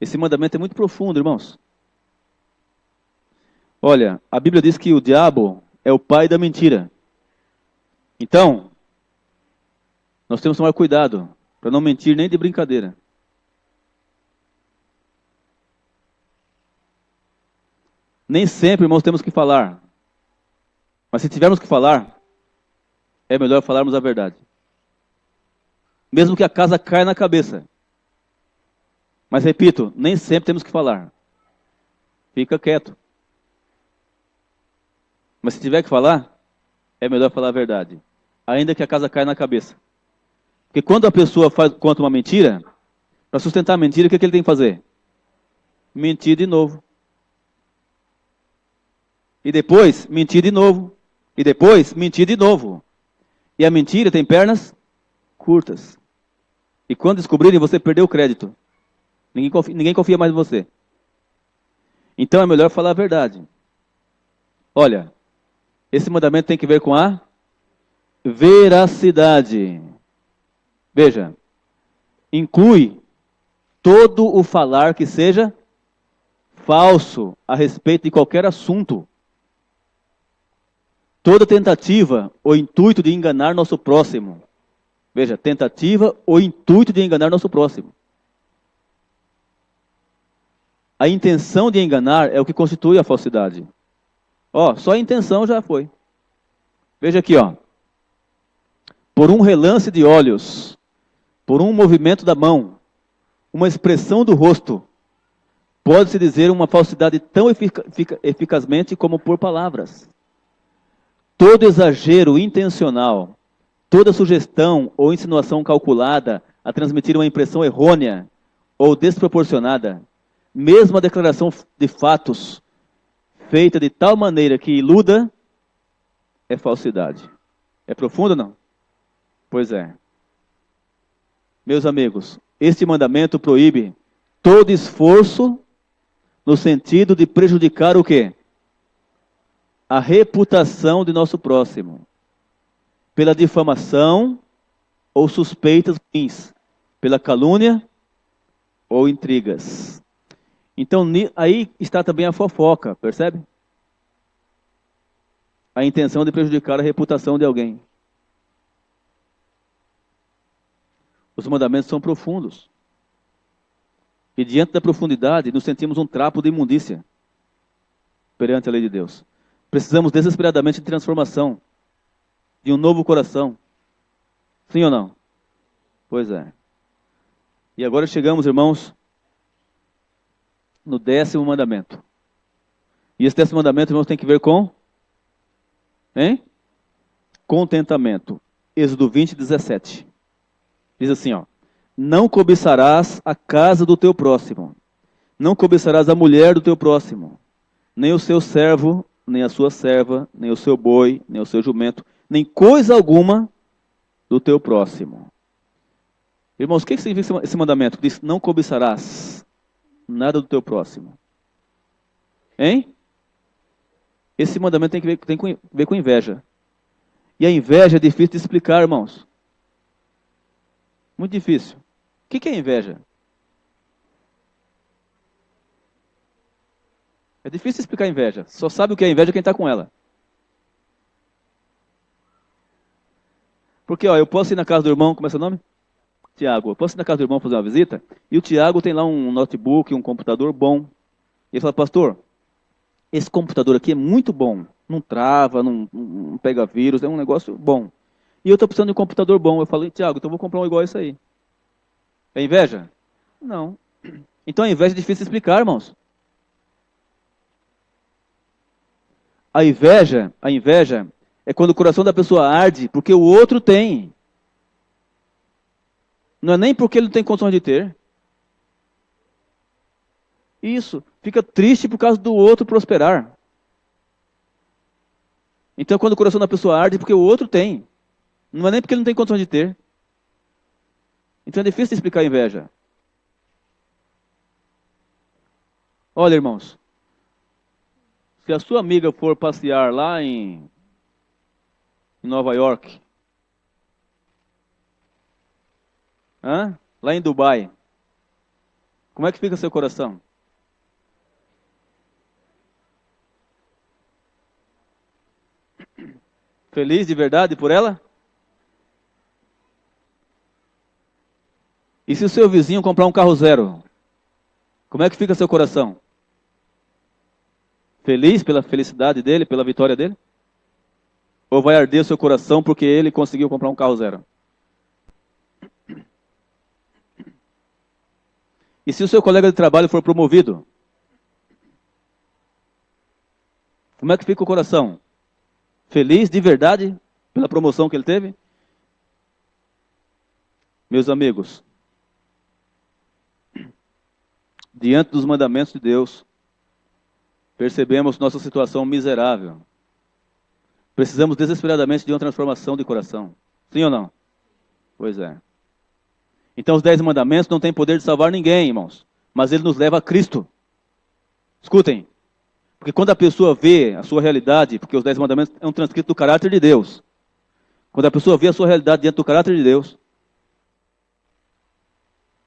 [SPEAKER 10] Esse mandamento é muito profundo, irmãos. Olha, a Bíblia diz que o diabo é o pai da mentira. Então, nós temos que tomar cuidado para não mentir nem de brincadeira. Nem sempre, irmãos, temos que falar. Mas se tivermos que falar, é melhor falarmos a verdade. Mesmo que a casa caia na cabeça. Mas repito, nem sempre temos que falar. Fica quieto. Mas se tiver que falar, é melhor falar a verdade. Ainda que a casa caia na cabeça. Porque quando a pessoa conta uma mentira, para sustentar a mentira, o que ele tem que fazer? Mentir de novo. E depois, mentir de novo. E depois, mentir de novo. E a mentira tem pernas curtas. E quando descobrirem, você perdeu o crédito. Ninguém confia mais em você. Então é melhor falar a verdade. Olha, esse mandamento tem que ver com a veracidade. Veja, inclui todo o falar que seja falso a respeito de qualquer assunto. Toda tentativa ou intuito de enganar nosso próximo. Veja, tentativa ou intuito de enganar nosso próximo. A intenção de enganar é o que constitui a falsidade. Ó, só a intenção já foi. Veja aqui, ó. Por um relance de olhos, por um movimento da mão, uma expressão do rosto, pode-se dizer uma falsidade tão eficazmente como por palavras. Todo exagero intencional, toda sugestão ou insinuação calculada a transmitir uma impressão errônea ou desproporcionada, mesmo a declaração de fatos feita de tal maneira que iluda, é falsidade. É profundo ou não? Pois é. Meus amigos, este mandamento proíbe todo esforço no sentido de prejudicar o quê? A reputação de nosso próximo, pela difamação ou suspeitas ruins, pela calúnia ou intrigas. Então, aí está também a fofoca, percebe? A intenção de prejudicar a reputação de alguém. Os mandamentos são profundos. E diante da profundidade, nos sentimos um trapo de imundícia perante a lei de Deus. Precisamos desesperadamente de transformação, de um novo coração. Sim ou não? Pois é. E agora chegamos, irmãos, no 10º mandamento. E esse 10º mandamento, irmãos, tem que ver com contentamento. Êxodo 20, 17. Diz assim, ó: não cobiçarás a casa do teu próximo, não cobiçarás a mulher do teu próximo, nem o seu servo, nem a sua serva, nem o seu boi, nem o seu jumento, nem coisa alguma do teu próximo. Irmãos, o que significa esse mandamento? Diz, não cobiçarás nada do teu próximo. Hein? Esse mandamento tem que ver com inveja. E a inveja é difícil de explicar, irmãos. Muito difícil. O que é inveja? É difícil explicar a inveja. Só sabe o que é inveja quem está com ela. Porque, ó, eu posso ir na casa do irmão, como é seu nome? Tiago. Eu posso ir na casa do irmão fazer uma visita, e o Tiago tem lá um notebook, um computador bom. E ele fala, pastor, esse computador aqui é muito bom. Não trava, não pega vírus, é um negócio bom. E eu estou precisando de um computador bom. Eu falei, Tiago, então eu vou comprar um igual a esse aí. É inveja? Não. Então a inveja é difícil de explicar, irmãos. A inveja é quando o coração da pessoa arde porque o outro tem. Não é nem porque ele não tem condições de ter. Isso. Fica triste por causa do outro prosperar. Então quando o coração da pessoa arde porque o outro tem. Não é nem porque ele não tem condições de ter. Então é difícil de explicar a inveja. Olha, irmãos. Se a sua amiga for passear lá em Nova York, lá em Dubai, como é que fica seu coração? Feliz de verdade por ela? E se o seu vizinho comprar um carro zero, como é que fica seu coração? Feliz pela felicidade dele, pela vitória dele? Ou vai arder o seu coração porque ele conseguiu comprar um carro zero? E se o seu colega de trabalho for promovido? Como é que fica o coração? Feliz de verdade pela promoção que ele teve? Meus amigos, diante dos mandamentos de Deus, percebemos nossa situação miserável. Precisamos desesperadamente de uma transformação de coração. Sim ou não? Pois é. Então os 10 mandamentos não têm poder de salvar ninguém, irmãos. Mas ele nos leva a Cristo. Escutem. Porque quando a pessoa vê a sua realidade, porque os 10 mandamentos é um transcrito do caráter de Deus. Quando a pessoa vê a sua realidade diante do caráter de Deus,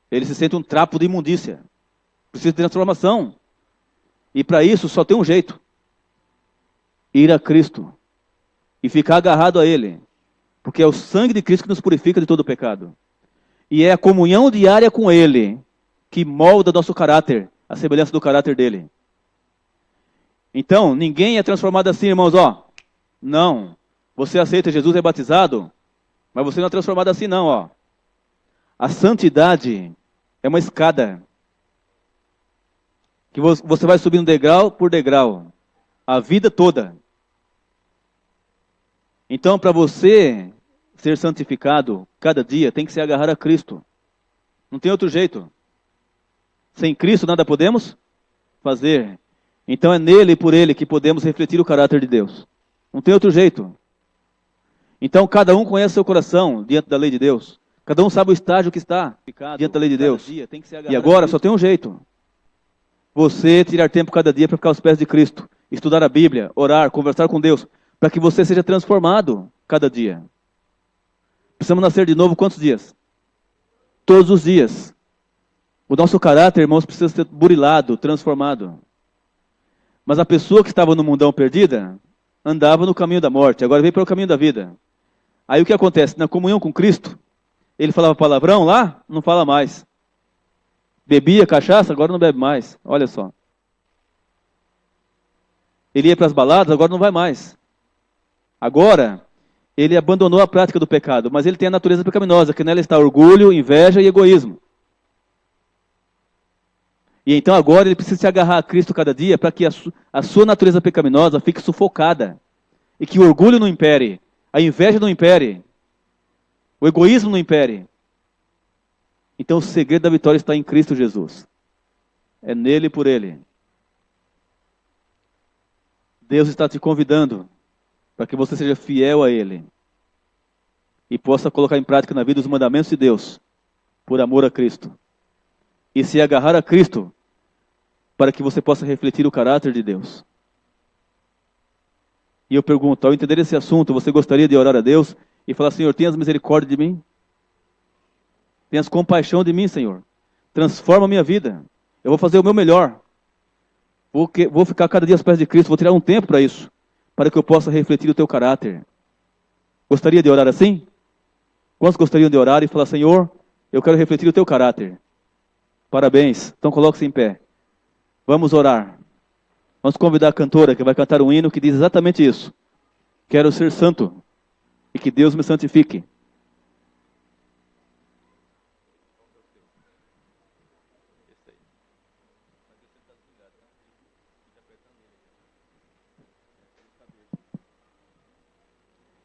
[SPEAKER 10] ele se sente um trapo de imundícia. Precisa de transformação. E para isso só tem um jeito. Ir a Cristo. E ficar agarrado a Ele. Porque é o sangue de Cristo que nos purifica de todo o pecado. E é a comunhão diária com Ele que molda nosso caráter, a semelhança do caráter dele. Então, ninguém é transformado assim, irmãos, ó. Não. Você aceita Jesus, é batizado, mas você não é transformado assim não, ó. A santidade é uma escada que você vai subindo degrau por degrau, a vida toda. Então, para você ser santificado cada dia, tem que se agarrar a Cristo. Não tem outro jeito. Sem Cristo nada podemos fazer. Então é nele e por ele que podemos refletir o caráter de Deus. Não tem outro jeito. Então cada um conhece seu coração diante da lei de Deus. Cada um sabe o estágio que está diante da lei de Deus. E agora só tem um jeito. Você tirar tempo cada dia para ficar aos pés de Cristo. Estudar a Bíblia, orar, conversar com Deus. Para que você seja transformado cada dia. Precisamos nascer de novo quantos dias? Todos os dias. O nosso caráter, irmãos, precisa ser burilado, transformado. Mas a pessoa que estava no mundão perdida, andava no caminho da morte, agora veio para o caminho da vida. Aí o que acontece? Na comunhão com Cristo, ele falava palavrão lá, não fala mais. Bebia cachaça, agora não bebe mais. Olha só. Ele ia para as baladas, agora não vai mais. Agora, ele abandonou a prática do pecado, mas ele tem a natureza pecaminosa, que nela está orgulho, inveja e egoísmo. E então agora ele precisa se agarrar a Cristo cada dia para que a sua natureza pecaminosa fique sufocada. E que o orgulho não impere, a inveja não impere, o egoísmo não impere. Então o segredo da vitória está em Cristo Jesus. É nele e por ele. Deus está te convidando para que você seja fiel a ele. E possa colocar em prática na vida os mandamentos de Deus, por amor a Cristo. E se agarrar a Cristo, para que você possa refletir o caráter de Deus. E eu pergunto, ao entender esse assunto, você gostaria de orar a Deus e falar, Senhor, tenhas misericórdia de mim? Tenhas compaixão de mim, Senhor. Transforma a minha vida. Eu vou fazer o meu melhor. Vou ficar cada dia aos pés de Cristo, vou tirar um tempo para isso, para que eu possa refletir o teu caráter. Gostaria de orar assim? Quantos gostariam de orar e falar, Senhor, eu quero refletir o teu caráter? Parabéns. Então coloque-se em pé. Vamos orar. Vamos convidar a cantora que vai cantar um hino que diz exatamente isso. Quero ser santo e que Deus me santifique.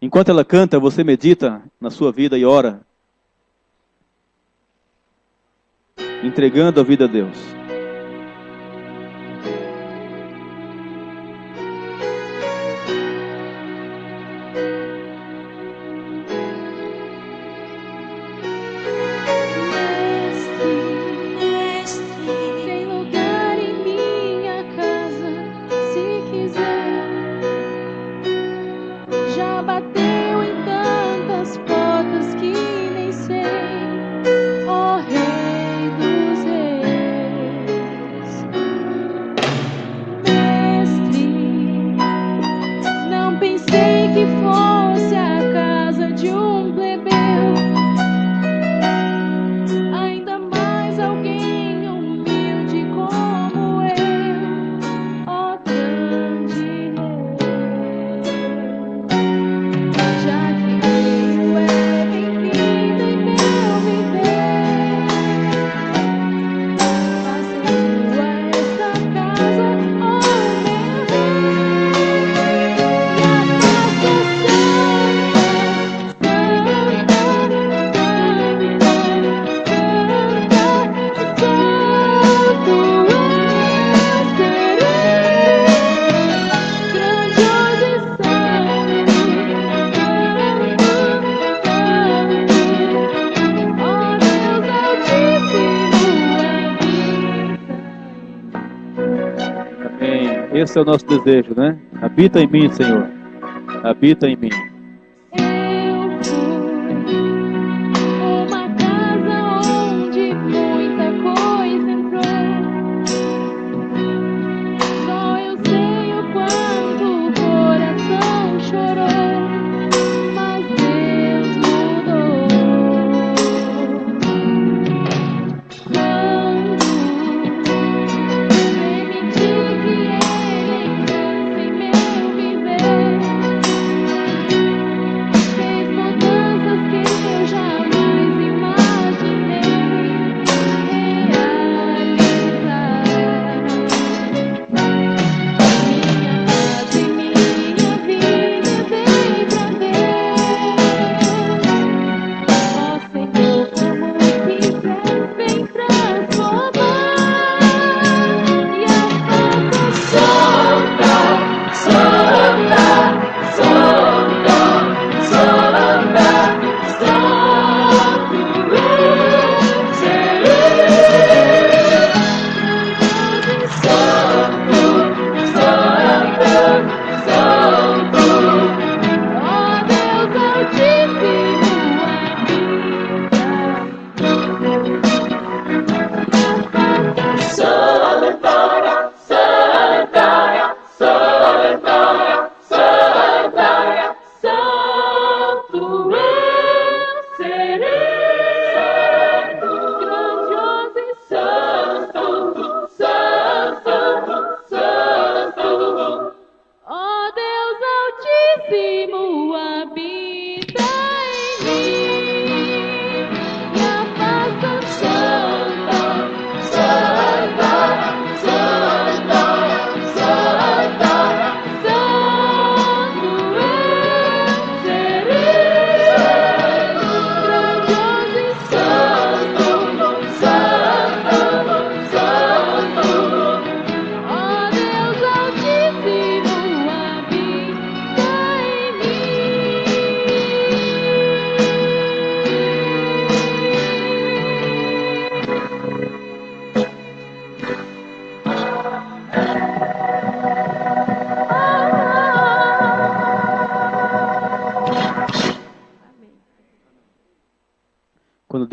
[SPEAKER 10] Enquanto ela canta, você medita na sua vida e ora, entregando a vida a Deus.
[SPEAKER 5] Tem lugar em minha casa, se quiser. Já bateu em tantas portas que nem sei. Ó Rei dos Reis, Mestre, não pensei que fosse a casa de um plebeu. Ainda mais alguém humilde como eu, ó grande Rei. Já que veio é bem-vindo em meu viver. Faça tua esta casa, ó meu Rei. E a tua
[SPEAKER 10] Amém. Esse é o nosso desejo, né? Habita em mim, Senhor. Habita em mim.
[SPEAKER 5] uma casa onde muita coisa entrou. Só eu sei o quanto o coração chorou, mas Deus mudou. Quando permiti que Ele entrasse em meu viver,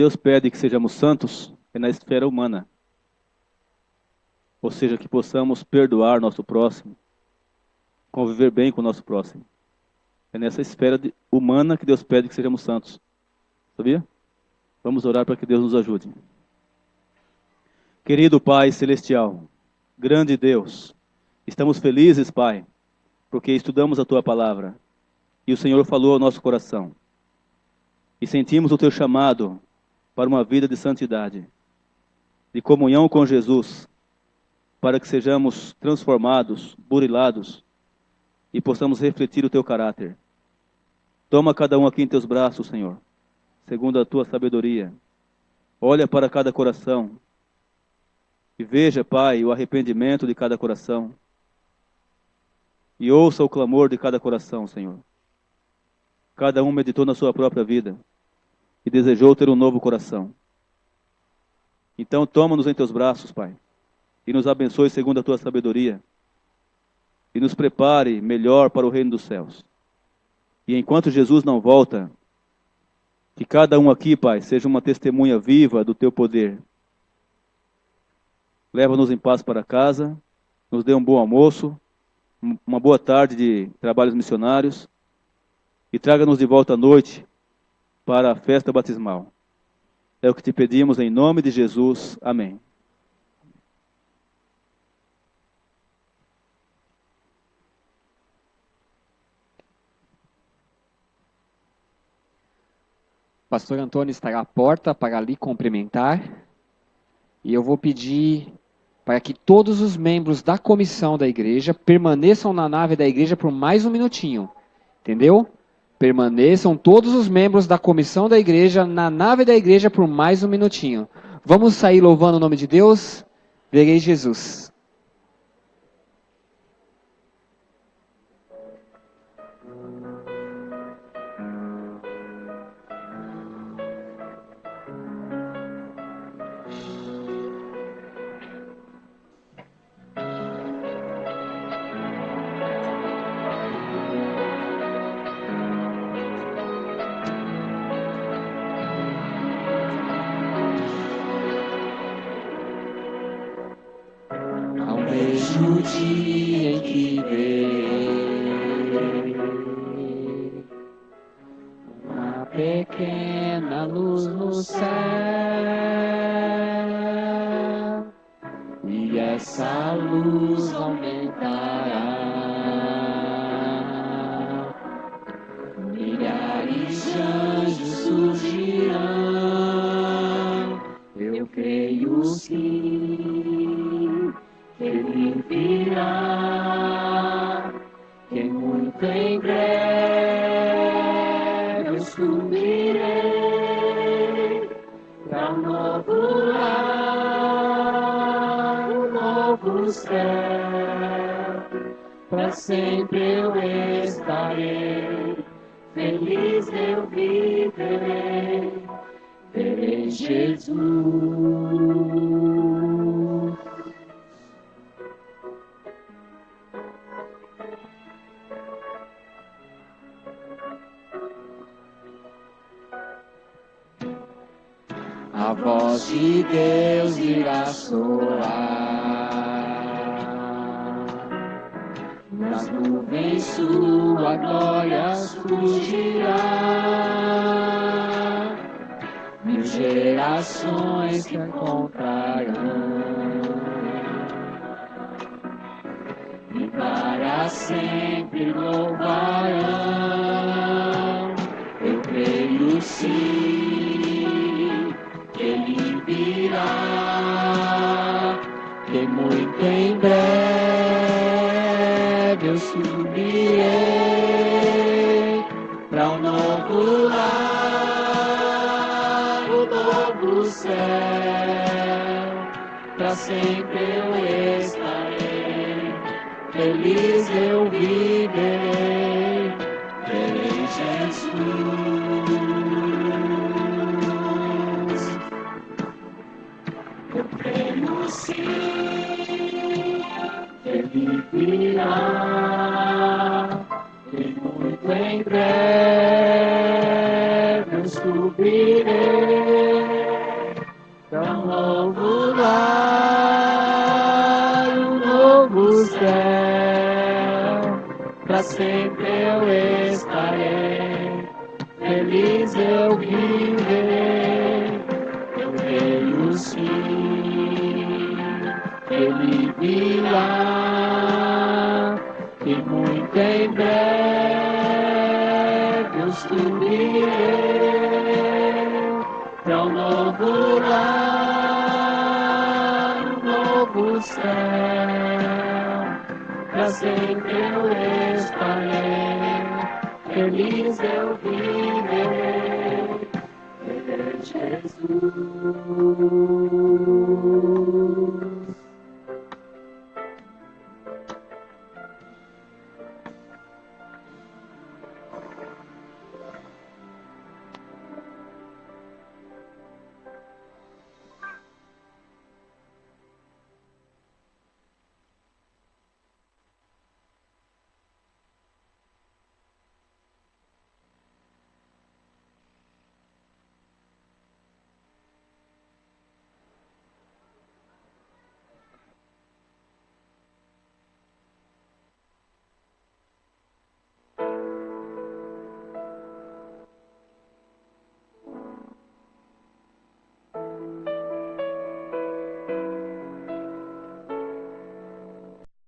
[SPEAKER 10] Deus pede que sejamos santos é na esfera humana. Ou seja, que possamos perdoar nosso próximo, conviver bem com o nosso próximo. É nessa esfera humana que Deus pede que sejamos santos. Sabia? Vamos orar para que Deus nos ajude. Querido Pai Celestial, grande Deus, estamos felizes, Pai, porque estudamos a Tua Palavra e o Senhor falou ao nosso coração. E sentimos o Teu chamado para uma vida de santidade, de comunhão com Jesus, para que sejamos transformados, burilados e possamos refletir o Teu caráter. Toma cada um aqui em Teus braços, Senhor, segundo a Tua sabedoria. Olha para cada coração e veja, Pai, o arrependimento de cada coração. E ouça o clamor de cada coração, Senhor. Cada um meditou na sua própria vida e desejou ter um novo coração. Então toma-nos em Teus braços, Pai, e nos abençoe segundo a Tua sabedoria, e nos prepare melhor para o reino dos céus. E enquanto Jesus não volta, que cada um aqui, Pai, seja uma testemunha viva do Teu poder. Leva-nos em paz para casa, nos dê um bom almoço, uma boa tarde de trabalhos missionários, e traga-nos de volta à noite para a festa batismal. É o que te pedimos em nome de Jesus. Amém.
[SPEAKER 1] Pastor Antônio estará à porta para lhe cumprimentar. E eu vou pedir para que todos os membros da comissão da igreja permaneçam na nave da igreja por mais um minutinho. Entendeu? Permaneçam todos os membros da comissão da igreja na nave da igreja por mais um minutinho. Vamos sair louvando o nome de Deus? Verei Jesus.
[SPEAKER 11] No dia em que verei uma pequena luz no céu, e essa luz aumentará, milhares de anjos surgirão. Eu creio sim, Ele virá, que muito em breve eu subirei para um novo lar, um novo céu. Para sempre eu estarei, feliz eu viverei, verei Jesus. A voz de Deus irá soar, nas nuvens sua glória surgirá, mil gerações que encontrarão, e para sempre louvarão. Eu creio sim, Ele virá, que muito em breve eu subirei para um novo lar, um novo céu. Para sempre eu estarei, feliz eu viverei, verei Jesus. Eu creio sim, Ele virá, e muito em breve eu subirei tão novo lar, um novo céu, pra sempre eu estarei, feliz eu viverei, eu creio sim, ele virá, e muito em breve eu subirei, tão novo lar, um novo céu, pra sempre eu estarei, feliz eu viverei, Jesus.